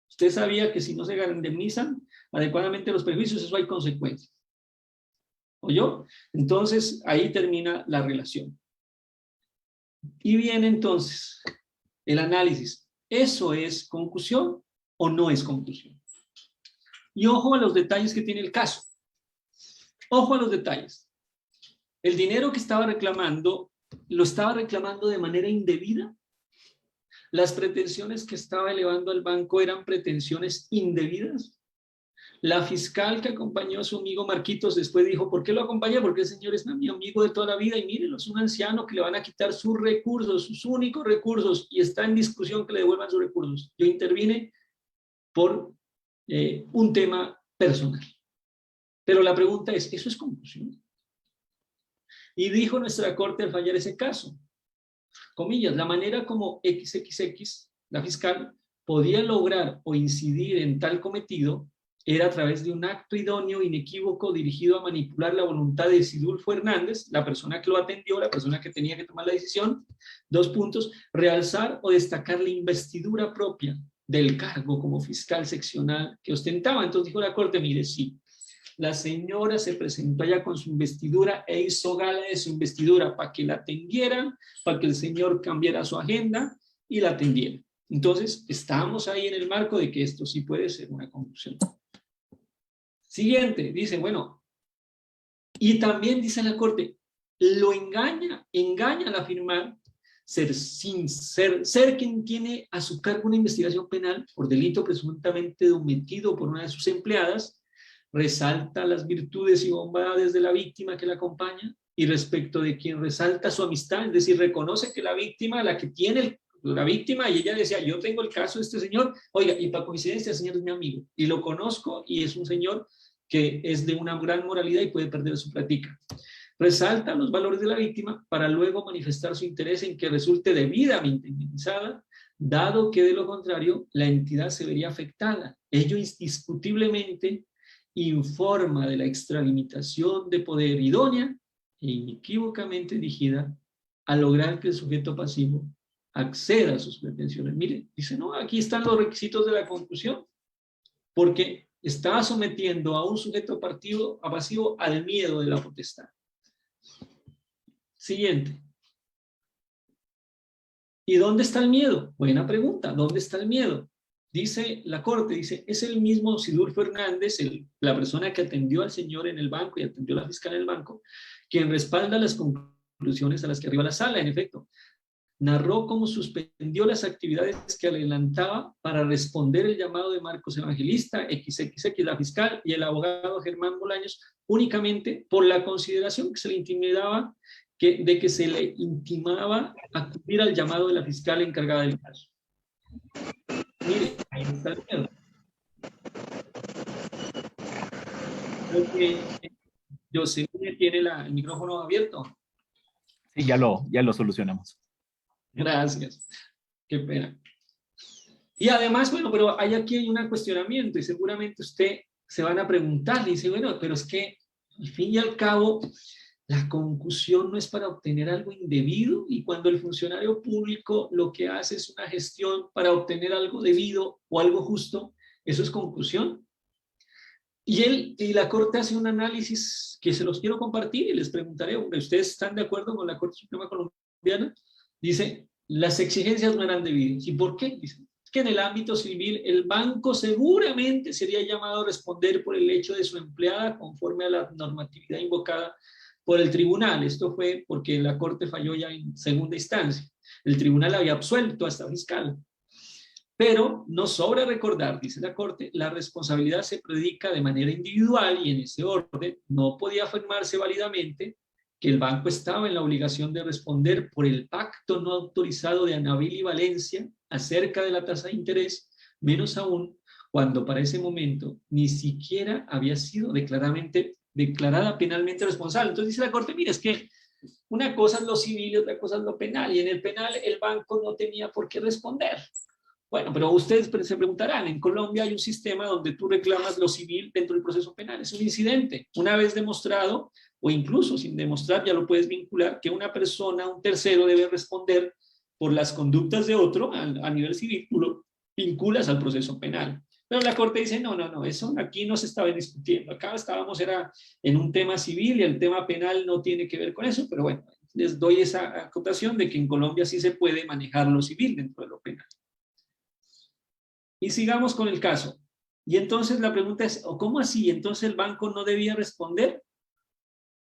Usted sabía que si no se indemnizan adecuadamente los perjuicios, eso hay consecuencias. ¿Oyó? Entonces, ahí termina la relación. Y viene entonces el análisis. ¿Eso es conclusión o no es conclusión? Y ojo a los detalles que tiene el caso. Ojo a los detalles. El dinero que estaba reclamando, lo estaba reclamando de manera indebida. Las pretensiones que estaba elevando al banco eran pretensiones indebidas. La fiscal que acompañó a su amigo Marquitos después dijo, ¿por qué lo acompañé? Porque el señor es mi amigo de toda la vida y mírenlo, es un anciano que le van a quitar sus recursos, sus únicos recursos, y está en discusión que le devuelvan sus recursos. Yo intervine por un tema personal. Pero la pregunta es, ¿eso es concusión? Y dijo nuestra corte al fallar ese caso, comillas, la manera como XXX, la fiscal, podía lograr o incidir en tal cometido era a través de un acto idóneo, inequívoco, dirigido a manipular la voluntad de Sidulfo Hernández, la persona que lo atendió, la persona que tenía que tomar la decisión. 2 puntos, realzar o destacar la investidura propia del cargo como fiscal seccional que ostentaba. Entonces dijo la corte, mire, sí, la señora se presentó allá con su investidura e hizo gala de su investidura para que la atendieran, para que el señor cambiara su agenda y la atendiera. Entonces, estamos ahí en el marco de que esto sí puede ser una concusión. Siguiente, dice, bueno, y también dice la corte, lo engaña al afirmar ser quien tiene a su cargo una investigación penal por delito presuntamente cometido por una de sus empleadas, resalta las virtudes y bondades de la víctima que la acompaña y respecto de quien resalta su amistad, es decir, reconoce que la víctima, la que tiene la víctima, y ella decía, yo tengo el caso de este señor, oiga, y para coincidencia, el señor es mi amigo, y lo conozco, y es un señor que es de una gran moralidad y puede perder su plática. Resalta los valores de la víctima para luego manifestar su interés en que resulte debidamente indemnizada, dado que de lo contrario la entidad se vería afectada. Ello indiscutiblemente informa de la extralimitación de poder idónea e inequívocamente dirigida a lograr que el sujeto pasivo acceda a sus pretensiones. Mire, dice, no, aquí están los requisitos de la conclusión, porque está sometiendo a un sujeto pasivo al miedo de la potestad. Siguiente. ¿Y dónde está el miedo? Buena pregunta, ¿dónde está el miedo? Dice la corte, dice, es el mismo Sidulfo Hernández, la persona que atendió al señor en el banco y atendió a la fiscal en el banco, quien respalda las conclusiones a las que arriba la sala, en efecto. Narró cómo suspendió las actividades que adelantaba para responder el llamado de Marcos Evangelista, XXX, la fiscal, y el abogado Germán Bolaños, únicamente por la consideración que se le intimidaba, de que se le intimaba acudir al llamado de la fiscal encargada del caso. Mire, ahí está el miedo. Creo que José tiene el micrófono abierto. Sí, ya lo solucionamos. Gracias. Qué pena. Y además, bueno, pero aquí hay un cuestionamiento y seguramente usted se van a preguntar y dice, bueno, pero es que al fin y al cabo la concusión no es para obtener algo indebido, y cuando el funcionario público lo que hace es una gestión para obtener algo debido o algo justo, ¿eso es concusión? Y la Corte hace un análisis que se los quiero compartir y les preguntaré, ¿ustedes están de acuerdo con la Corte Suprema Colombiana? Dice, las exigencias no eran debidas. ¿Y por qué? Dice, que en el ámbito civil el banco seguramente sería llamado a responder por el hecho de su empleada conforme a la normatividad invocada por el tribunal. Esto fue porque la Corte falló ya en segunda instancia. El tribunal había absuelto a esta fiscal. Pero no sobra recordar, dice la Corte, la responsabilidad se predica de manera individual y en ese orden no podía afirmarse válidamente que el banco estaba en la obligación de responder por el pacto no autorizado de Anabel y Valencia acerca de la tasa de interés, menos aún cuando para ese momento ni siquiera había sido declarada penalmente responsable. Entonces dice la Corte, mira, es que una cosa es lo civil y otra cosa es lo penal, y en el penal el banco no tenía por qué responder. Bueno, pero ustedes se preguntarán, en Colombia hay un sistema donde tú reclamas lo civil dentro del proceso penal, es un incidente. Una vez demostrado, o incluso sin demostrar, ya lo puedes vincular, que una persona, un tercero, debe responder por las conductas de otro a nivel civil, tú lo vinculas al proceso penal. Pero la Corte dice, no, eso aquí no se estaba discutiendo, acá era en un tema civil y el tema penal no tiene que ver con eso, pero bueno, les doy esa acotación de que en Colombia sí se puede manejar lo civil dentro de lo penal. Y sigamos con el caso. Y entonces la pregunta es, ¿cómo así? ¿Entonces el banco no debía responder?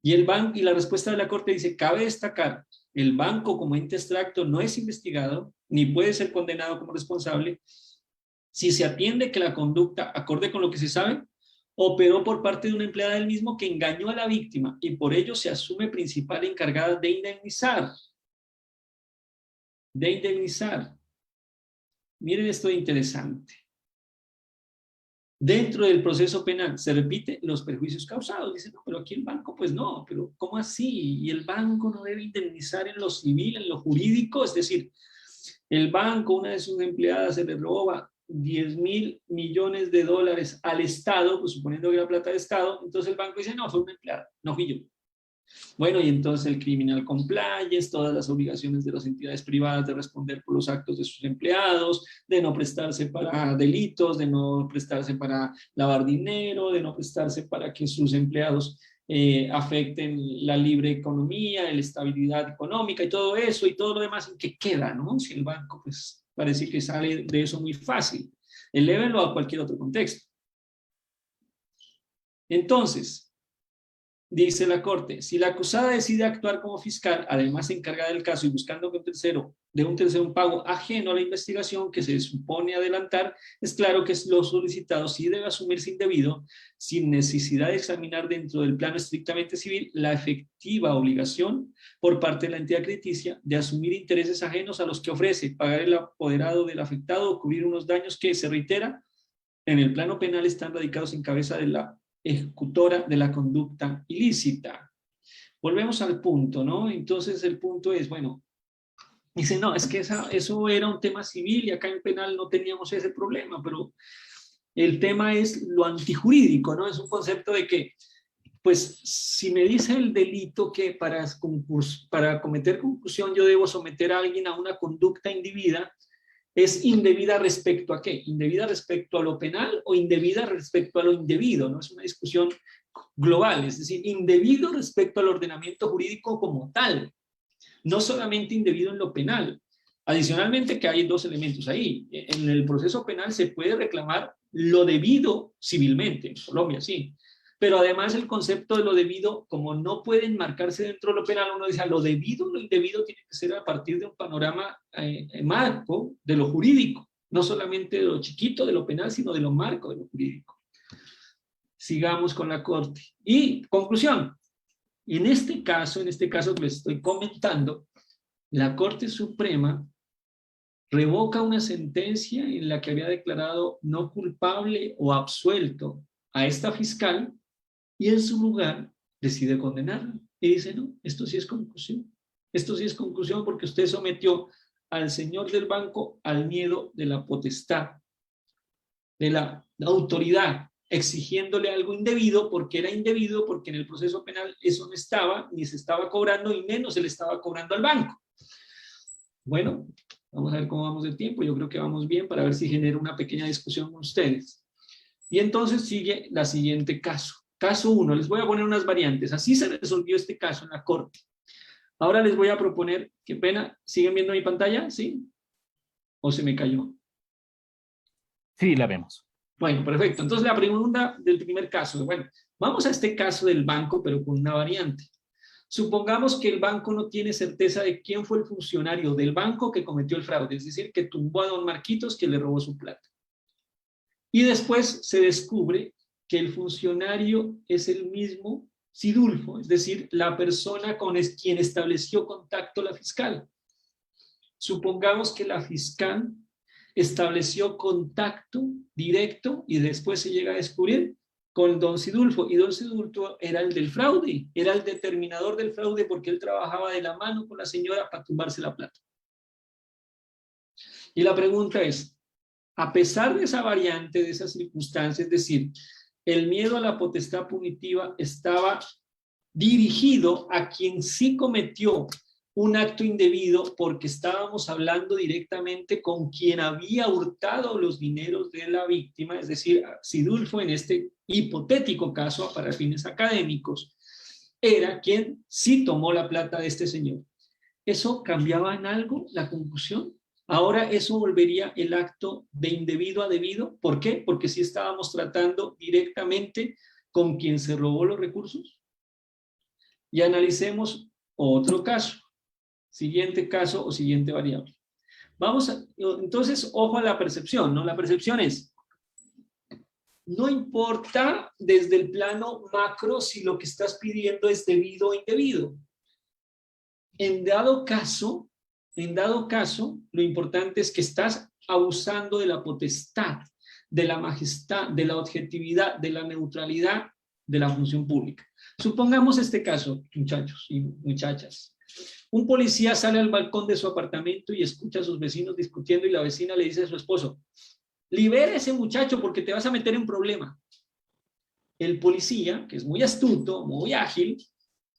Y la respuesta de la Corte dice, cabe destacar, el banco como ente abstracto no es investigado, ni puede ser condenado como responsable, si se atiende que la conducta, acorde con lo que se sabe, operó por parte de una empleada del mismo que engañó a la víctima y por ello se asume principal encargada de indemnizar. De indemnizar. Miren esto interesante. Dentro del proceso penal se repite los perjuicios causados. Dicen, no, pero aquí el banco, pues no, pero ¿cómo así? Y el banco no debe indemnizar en lo civil, en lo jurídico. Es decir, el banco, una de sus empleadas, se le roba 10.000 millones de dólares al Estado, pues suponiendo que era plata de Estado, entonces el banco dice, no, fue una empleada, no fui yo. Bueno, y entonces el criminal compliance, todas las obligaciones de las entidades privadas de responder por los actos de sus empleados, de no prestarse para delitos, de no prestarse para lavar dinero, de no prestarse para que sus empleados afecten la libre economía, la estabilidad económica y todo eso y todo lo demás, ¿en qué queda, no? Si el banco, pues, parece que sale de eso muy fácil. Elévenlo a cualquier otro contexto. Entonces, dice la Corte, si la acusada decide actuar como fiscal, además encargada del caso y buscando de un tercero un pago ajeno a la investigación que se supone adelantar, es claro que lo solicitado sí debe asumirse indebido, sin necesidad de examinar dentro del plano estrictamente civil la efectiva obligación por parte de la entidad crediticia de asumir intereses ajenos a los que ofrece, pagar el apoderado del afectado o cubrir unos daños que, se reitera, en el plano penal están radicados en cabeza de la ejecutora de la conducta ilícita. Volvemos al punto, ¿no? Entonces el punto es, bueno, dice, no, es que eso era un tema civil y acá en penal no teníamos ese problema, pero el tema es lo antijurídico, ¿no? Es un concepto de que, pues, si me dice el delito que para cometer concusión yo debo someter a alguien a una conducta indebida, ¿es indebida respecto a qué? ¿Indebida respecto a lo penal o indebida respecto a lo indebido? ¿No? Es una discusión global, es decir, indebido respecto al ordenamiento jurídico como tal, no solamente indebido en lo penal. Adicionalmente que hay dos elementos ahí. En el proceso penal se puede reclamar lo debido civilmente, en Colombia sí, pero además el concepto de lo debido, como no puede enmarcarse dentro de lo penal, uno dice, lo debido, lo indebido tiene que ser a partir de un panorama marco de lo jurídico, no solamente de lo chiquito de lo penal, sino de lo marco de lo jurídico. Sigamos con la Corte. Y conclusión, en este caso que les estoy comentando, la Corte Suprema revoca una sentencia en la que había declarado no culpable o absuelto a esta fiscal y en su lugar decide condenarla. Y dice, no, esto sí es concusión. Esto sí es concusión porque usted sometió al señor del banco al miedo de la potestad, de la autoridad, exigiéndole algo indebido porque era indebido, porque en el proceso penal eso no estaba, ni se estaba cobrando, y menos se le estaba cobrando al banco. Bueno, vamos a ver cómo vamos de tiempo. Yo creo que vamos bien para ver si genera una pequeña discusión con ustedes. Y entonces sigue la siguiente caso. Caso 1, les voy a poner unas variantes. Así se resolvió este caso en la Corte. Ahora les voy a proponer, qué pena, ¿siguen viendo mi pantalla? ¿Sí? ¿O se me cayó? Sí, la vemos. Bueno, perfecto. Entonces la pregunta del primer caso, bueno, vamos a este caso del banco, pero con una variante. Supongamos que el banco no tiene certeza de quién fue el funcionario del banco que cometió el fraude, es decir, que tumbó a don Marquitos, que le robó su plata. Y después se descubre que el funcionario es el mismo Sidulfo, es decir, la persona con quien estableció contacto la fiscal. Supongamos que la fiscal estableció contacto directo y después se llega a descubrir con don Sidulfo, y don Sidulfo era el del fraude, era el determinador del fraude porque él trabajaba de la mano con la señora para tumbarse la plata. Y la pregunta es, a pesar de esa variante, de esas circunstancias, es decir, el miedo a la potestad punitiva estaba dirigido a quien sí cometió un acto indebido porque estábamos hablando directamente con quien había hurtado los dineros de la víctima, es decir, Sidulfo en este hipotético caso para fines académicos, era quien sí tomó la plata de este señor. ¿Eso cambiaba en algo la conclusión? Ahora eso volvería el acto de indebido a debido. ¿Por qué? Porque sí estábamos tratando directamente con quien se robó los recursos. Y analicemos otro caso. Siguiente caso o siguiente variable. Vamos a, entonces, ojo a la percepción, ¿no? La percepción es, No importa desde el plano macro si lo que estás pidiendo es debido o indebido. En dado caso, lo importante es que estás abusando de la potestad, de la majestad, de la objetividad, de la neutralidad de la función pública. Supongamos este caso, muchachos y muchachas. Un policía sale al balcón de su apartamento y escucha a sus vecinos discutiendo y la vecina le dice a su esposo: libera a ese muchacho porque te vas a meter en problema. El policía, que es muy astuto, muy ágil,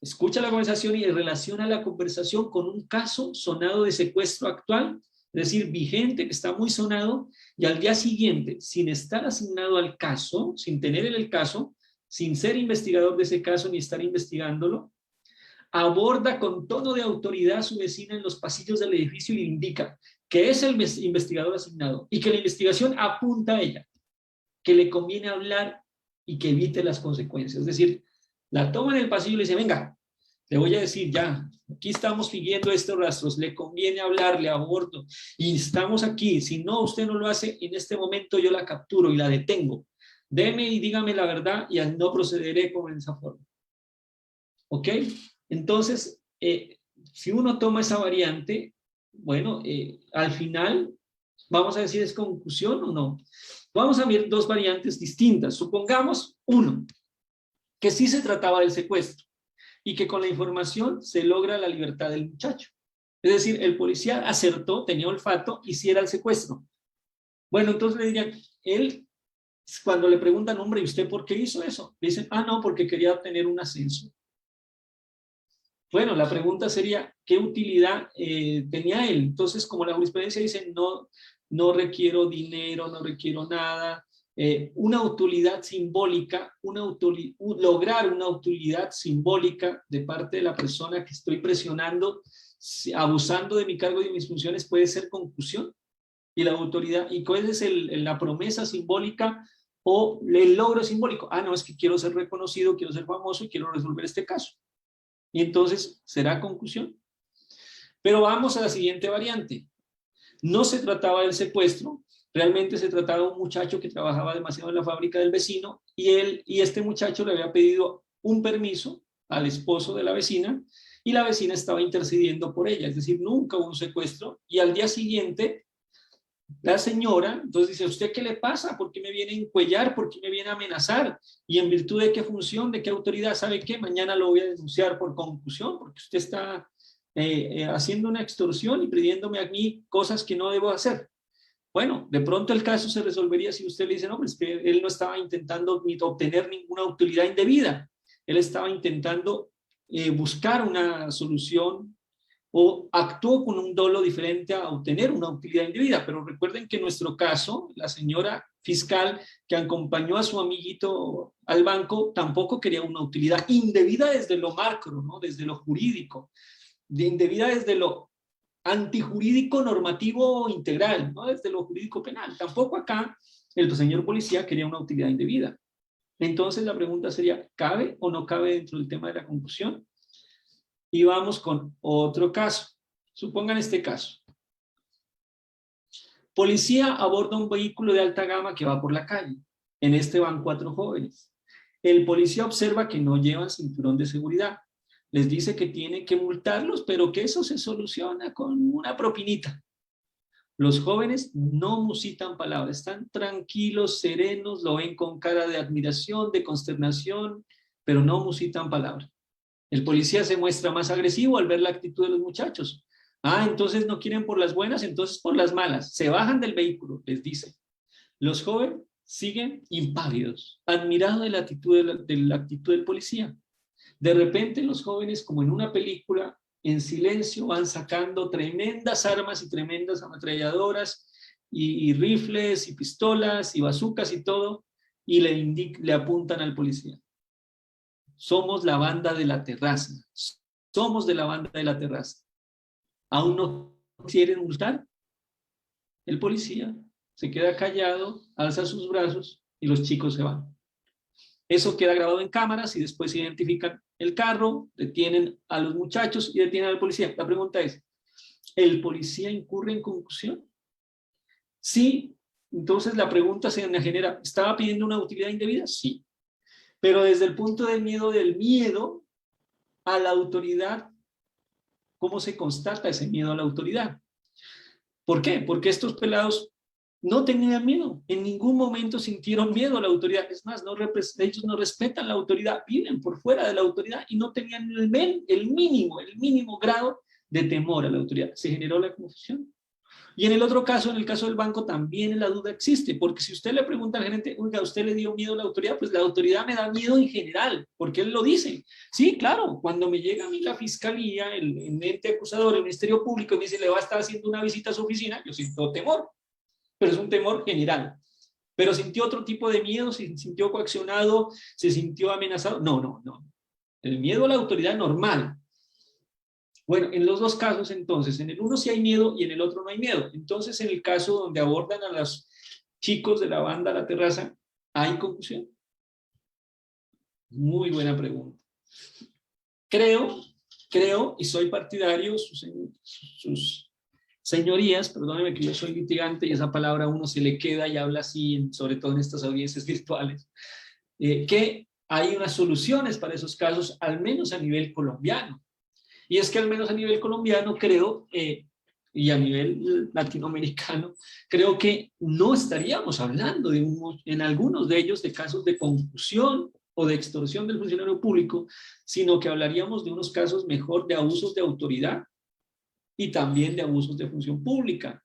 escucha la conversación y relaciona la conversación con un caso sonado de secuestro actual, es decir, vigente, que está muy sonado, y al día siguiente, sin estar asignado al caso, sin tener el caso, sin ser investigador de ese caso ni estar investigándolo, aborda con tono de autoridad a su vecina en los pasillos del edificio y le indica que es el investigador asignado y que la investigación apunta a ella, que le conviene hablar y que evite las consecuencias. Es decir, la toma en el pasillo y le dice: venga, le voy a decir ya, aquí estamos siguiendo estos rastros, le conviene hablar, le abordo, y estamos aquí, si no, usted no lo hace, en este momento yo la capturo y la detengo. Deme y dígame la verdad y no procederé con esa forma. ¿Ok? Entonces, si uno toma esa variante, bueno, al final, vamos a decir, ¿es concusión o no? Vamos a ver dos variantes distintas. Supongamos, uno, que sí se trataba del secuestro y que con la información se logra la libertad del muchacho. Es decir, el policía acertó, tenía olfato, hiciera el secuestro. Bueno, entonces le dirían, él, cuando le preguntan, hombre, ¿y usted por qué hizo eso? Le dicen: ah, no, porque quería obtener un ascenso. Bueno, la pregunta sería, ¿qué utilidad tenía él? Entonces, como la jurisprudencia dice, no requiero dinero, no requiero nada, una utilidad simbólica, lograr una utilidad simbólica de parte de la persona que estoy presionando, abusando de mi cargo y de mis funciones, puede ser concusión. Y la autoridad, ¿y cuál es la promesa simbólica o el logro simbólico? Ah, no, es que quiero ser reconocido, quiero ser famoso y quiero resolver este caso. Y entonces, ¿será concusión? Pero vamos a la siguiente variante. No se trataba del secuestro, realmente se trataba de un muchacho que trabajaba demasiado en la fábrica del vecino y este muchacho le había pedido un permiso al esposo de la vecina y la vecina estaba intercediendo por ella, es decir, nunca hubo un secuestro y al día siguiente la señora, entonces dice: ¿usted qué le pasa? ¿Por qué me viene a encuellar? ¿Por qué me viene a amenazar? ¿Y en virtud de qué función, de qué autoridad? ¿Sabe qué? Mañana lo voy a denunciar por concusión, porque usted está haciendo una extorsión y pidiéndome a mí cosas que no debo hacer. Bueno, de pronto el caso se resolvería si usted le dice: no, pues es que él no estaba intentando ni obtener ninguna utilidad indebida. Él estaba intentando buscar una solución o actuó con un dolo diferente a obtener una utilidad indebida. Pero recuerden que en nuestro caso, la señora fiscal que acompañó a su amiguito al banco tampoco quería una utilidad indebida desde lo macro, ¿no? Desde lo jurídico, indebida desde lo antijurídico normativo integral, no desde lo jurídico penal. Tampoco acá el señor policía quería una utilidad indebida. Entonces la pregunta sería: ¿cabe o no cabe dentro del tema de la concusión? Y vamos con otro caso. Supongan este caso. Policía aborda un vehículo de alta gama que va por la calle. En este van 4 jóvenes. El policía observa que no llevan cinturón de seguridad. Les dice que tiene que multarlos, pero que eso se soluciona con una propinita. Los jóvenes no musitan palabras, están tranquilos, serenos, lo ven con cara de admiración, de consternación, pero no musitan palabras. El policía se muestra más agresivo al ver la actitud de los muchachos. Ah, entonces no quieren por las buenas, entonces por las malas. Se bajan del vehículo, les dice. Los jóvenes siguen impávidos, admirados de la actitud del policía. De repente los jóvenes, como en una película, en silencio van sacando tremendas armas y tremendas ametralladoras y rifles y pistolas y bazucas y todo, y le apuntan al policía. Somos la banda de la terraza. Somos de la banda de la terraza. ¿Aún no quieren multar? El policía se queda callado, alza sus brazos y los chicos se van. Eso queda grabado en cámaras y después identifican el carro, detienen a los muchachos y detienen al policía. La pregunta es: ¿el policía incurre en concusión? Sí, Entonces la pregunta se me genera, ¿estaba pidiendo una utilidad indebida? Sí. Pero desde el punto del miedo a la autoridad, ¿cómo se constata ese miedo a la autoridad? ¿Por qué? Porque estos pelados no tenían miedo, en ningún momento sintieron miedo a la autoridad. Es más, ellos no respetan la autoridad, viven por fuera de la autoridad y no tenían el mínimo grado de temor a la autoridad. Se generó la confusión. Y en el otro caso, en el caso del banco, también la duda existe, porque si usted le pregunta al gerente, oiga, ¿a usted le dio miedo a la autoridad? Pues la autoridad me da miedo en general, porque él lo dice. Sí, claro, cuando me llega a mí la fiscalía, el ente acusador, el Ministerio Público, y me dice, le va a estar haciendo una visita a su oficina, yo siento temor, pero es un temor general. Pero sintió otro tipo de miedo, se sintió coaccionado, se sintió amenazado. No. El miedo a la autoridad normal. Bueno, en los dos casos entonces, en el uno sí hay miedo y en el otro no hay miedo. Entonces, en el caso donde abordan a los chicos de la banda La Terraza, ¿hay confusión? Muy buena pregunta. Creo, y soy partidario, sus señorías, perdónenme que yo soy litigante y esa palabra a uno se le queda y habla así, sobre todo en estas audiencias virtuales, que hay unas soluciones para esos casos, al menos a nivel colombiano. Y es que al menos a nivel colombiano creo, y a nivel latinoamericano, creo que no estaríamos hablando en algunos de ellos de casos de concusión o de extorsión del funcionario público, sino que hablaríamos de unos casos mejor de abusos de autoridad y también de abusos de función pública.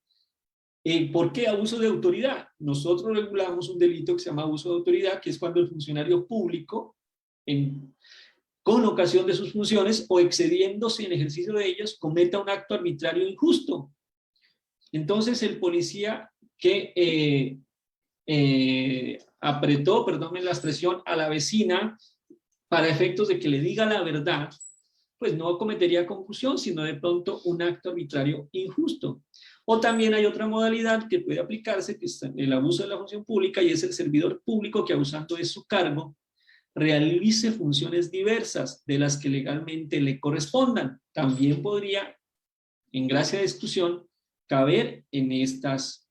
¿Por qué abuso de autoridad? Nosotros regulamos un delito que se llama abuso de autoridad, que es cuando el funcionario público, con ocasión de sus funciones o excediéndose en ejercicio de ellas, cometa un acto arbitrario e injusto. Entonces el policía que apretó, perdónme la expresión, a la vecina para efectos de que le diga la verdad, pues no cometería concusión, sino de pronto un acto arbitrario injusto. O también hay otra modalidad que puede aplicarse, que es el abuso de la función pública, y es el servidor público que, abusando de su cargo, realice funciones diversas de las que legalmente le correspondan. También podría, en gracia de exclusión, caber en estas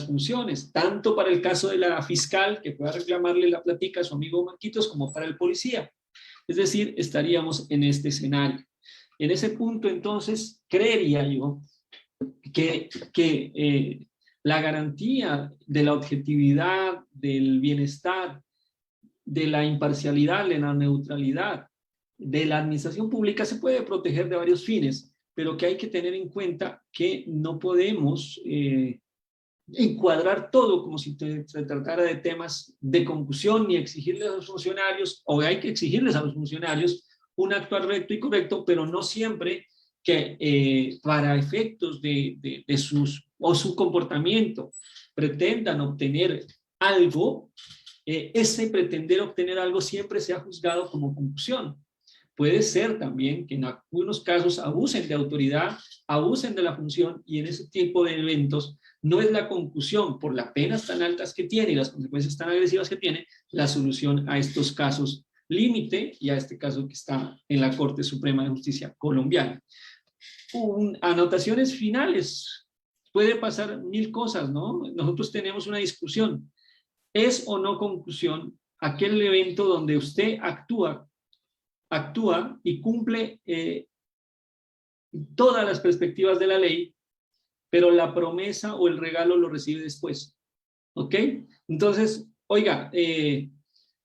funciones, tanto para el caso de la fiscal, que pueda reclamarle la platica a su amigo Marquitos, como para el policía. Es decir, estaríamos en este escenario. En ese punto, entonces, creería yo que la garantía de la objetividad, del bienestar, de la imparcialidad, de la neutralidad, de la administración pública se puede proteger de varios fines, pero que hay que tener en cuenta que no podemos encuadrar todo como si se tratara de temas de concusión, ni exigirles a los funcionarios, o hay que exigirles a los funcionarios un actuar recto y correcto, pero no siempre que para efectos de su comportamiento pretendan obtener algo, ese pretender obtener algo siempre se ha juzgado como concusión. Puede ser también que en algunos casos abusen de autoridad, abusen de la función, y en ese tipo de eventos no es la concusión por las penas tan altas que tiene y las consecuencias tan agresivas que tiene la solución a estos casos límite y a este caso que está en la Corte Suprema de Justicia colombiana. Anotaciones finales. Puede pasar mil cosas, ¿no? Nosotros tenemos una discusión. ¿Es o no concusión aquel evento donde usted actúa y cumple todas las perspectivas de la ley, pero la promesa o el regalo lo recibe después? ¿Ok? Entonces, oiga,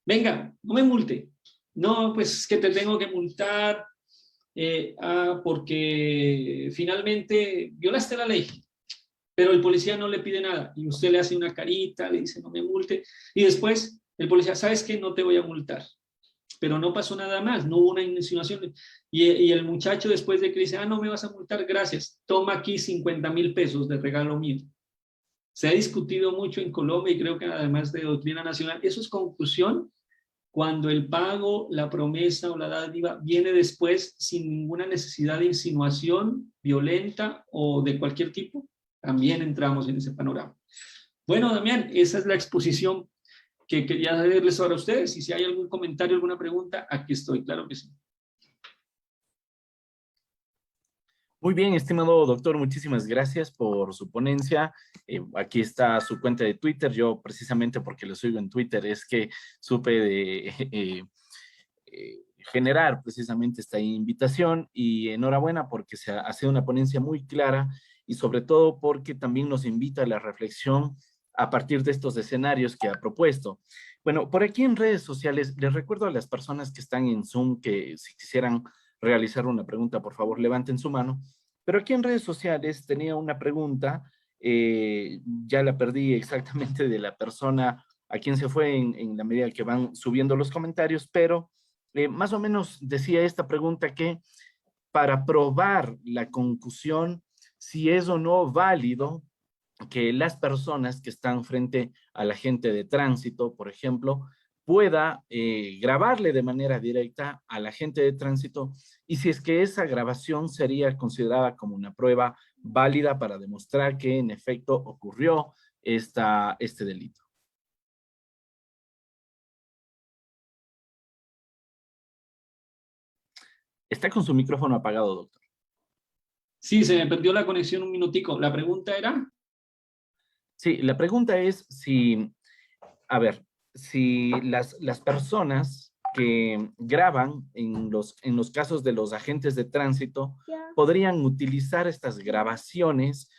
venga, no me multe. No, pues que te tengo que multar porque finalmente violaste la ley, pero el policía no le pide nada y usted le hace una carita, le dice no me multe, y después el policía, ¿sabes qué? No te voy a multar. Pero no pasó nada más, no hubo una insinuación. Y el muchacho después de que dice, no me vas a multar, gracias, toma aquí 50,000 pesos de regalo mío. Se ha discutido mucho en Colombia y creo que además de doctrina nacional, eso es concusión cuando el pago, la promesa o la dádiva viene después sin ninguna necesidad de insinuación violenta o de cualquier tipo. También entramos en ese panorama. Bueno, Damián, esa es la exposición que quería darles ahora a ustedes, y si hay algún comentario, alguna pregunta, aquí estoy, claro que sí. Muy bien, estimado doctor, muchísimas gracias por su ponencia. Aquí está su cuenta de Twitter. Yo precisamente porque lo sigo en Twitter es que supe de generar precisamente esta invitación y enhorabuena porque se ha sido una ponencia muy clara y sobre todo porque también nos invita a la reflexión a partir de estos escenarios que ha propuesto. Bueno, por aquí en redes sociales, les recuerdo a las personas que están en Zoom que si quisieran realizar una pregunta, por favor, levanten su mano. Pero aquí en redes sociales tenía una pregunta, ya la perdí exactamente de la persona a quien se fue en la medida que van subiendo los comentarios, pero más o menos decía esta pregunta que para probar la concusión, si es o no válido que las personas que están frente a la gente de tránsito, por ejemplo, pueda grabarle de manera directa a la gente de tránsito y si es que esa grabación sería considerada como una prueba válida para demostrar que en efecto ocurrió este delito. Está con su micrófono apagado, doctor. Sí, se me perdió la conexión un minutico. La pregunta era... Sí, la pregunta es si, a ver, si las personas que graban en los casos de los agentes de tránsito podrían utilizar estas grabaciones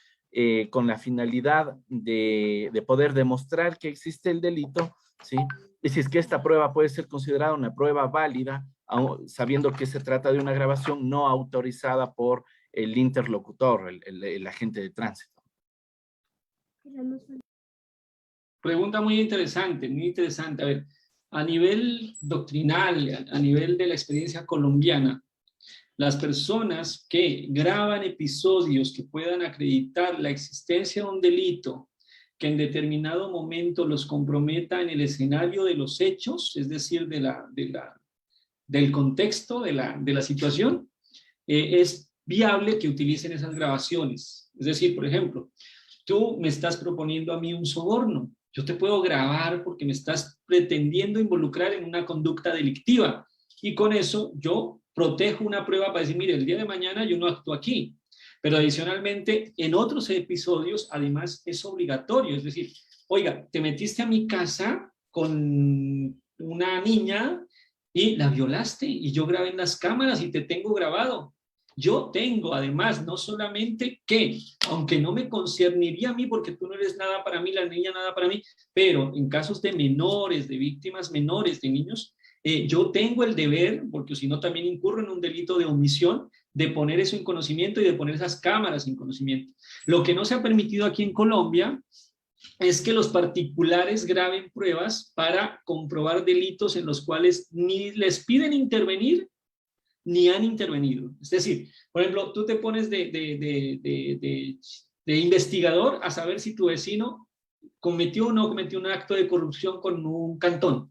con la finalidad de poder demostrar que existe el delito, ¿sí? Y si es que esta prueba puede ser considerada una prueba válida, sabiendo que se trata de una grabación no autorizada por el interlocutor, el agente de tránsito. Pregunta muy interesante, muy interesante. A ver, a nivel doctrinal, a nivel de la experiencia colombiana, las personas que graban episodios que puedan acreditar la existencia de un delito que en determinado momento los comprometa en el escenario de los hechos, es decir, del contexto de la situación, es viable que utilicen esas grabaciones. Es decir, por ejemplo, tú me estás proponiendo a mí un soborno, yo te puedo grabar porque me estás pretendiendo involucrar en una conducta delictiva y con eso yo protejo una prueba para decir, mire, el día de mañana yo no actúo aquí. Pero adicionalmente, en otros episodios, además, es obligatorio. Es decir, oiga, te metiste a mi casa con una niña y la violaste y yo grabé en las cámaras y te tengo grabado. Yo tengo, además, no solamente que, aunque no me concerniría a mí porque tú no eres nada para mí, la niña nada para mí, pero en casos de menores, de víctimas menores, de niños, yo tengo el deber, porque si no también incurro en un delito de omisión, de poner eso en conocimiento y de poner esas cámaras en conocimiento. Lo que no se ha permitido aquí en Colombia es que los particulares graben pruebas para comprobar delitos en los cuales ni les piden intervenir ni han intervenido. Es decir, por ejemplo, tú te pones de investigador a saber si tu vecino cometió o no cometió un acto de corrupción con un cantón.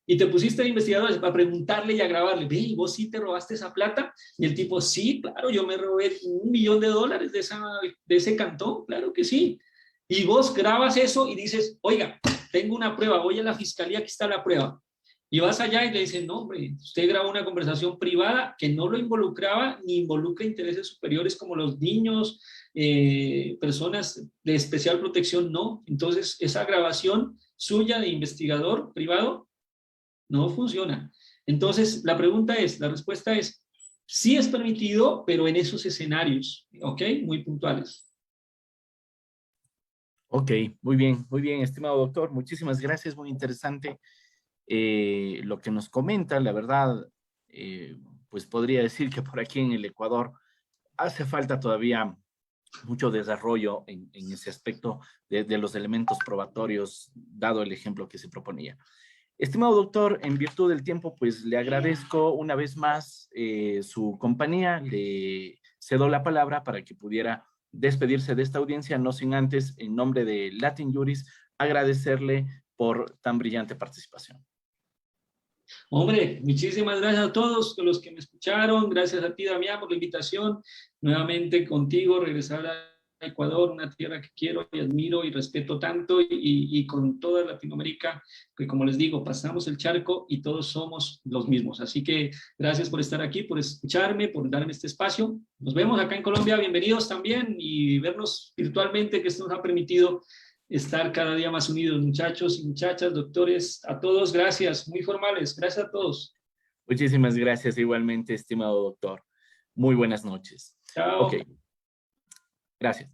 Y te pusiste de investigador para preguntarle y a grabarle, ve, ¿y vos sí te robaste esa plata? Y el tipo, sí, claro, yo me robé $1 millón de ese cantón, claro que sí. Y vos grabas eso y dices, oiga, tengo una prueba, voy a la fiscalía, aquí está la prueba. Y vas allá y le dicen, no, hombre, usted grabó una conversación privada que no lo involucraba ni involucra intereses superiores como los niños, personas de especial protección, no. Entonces, esa grabación suya de investigador privado no funciona. Entonces, la respuesta es, sí es permitido, pero en esos escenarios, ¿ok? Muy puntuales. Ok, muy bien, estimado doctor. Muchísimas gracias, muy interesante lo que nos comenta. La verdad, pues podría decir que por aquí en el Ecuador hace falta todavía mucho desarrollo en ese aspecto de los elementos probatorios, dado el ejemplo que se proponía. Estimado doctor, en virtud del tiempo, pues le agradezco una vez más su compañía, le cedo la palabra para que pudiera despedirse de esta audiencia, no sin antes, en nombre de Latin Juris, agradecerle por tan brillante participación. Hombre, muchísimas gracias a todos los que me escucharon. Gracias a ti, Damián, por la invitación. Nuevamente contigo, regresar a Ecuador, una tierra que quiero y admiro y respeto tanto, y con toda Latinoamérica, que como les digo, pasamos el charco y todos somos los mismos. Así que gracias por estar aquí, por escucharme, por darme este espacio. Nos vemos acá en Colombia, bienvenidos también, y vernos virtualmente, que esto nos ha permitido estar cada día más unidos, muchachos y muchachas, doctores, a todos, gracias, muy formales, gracias a todos. Muchísimas gracias igualmente, estimado doctor. Muy buenas noches. Ok, Chao. gracias.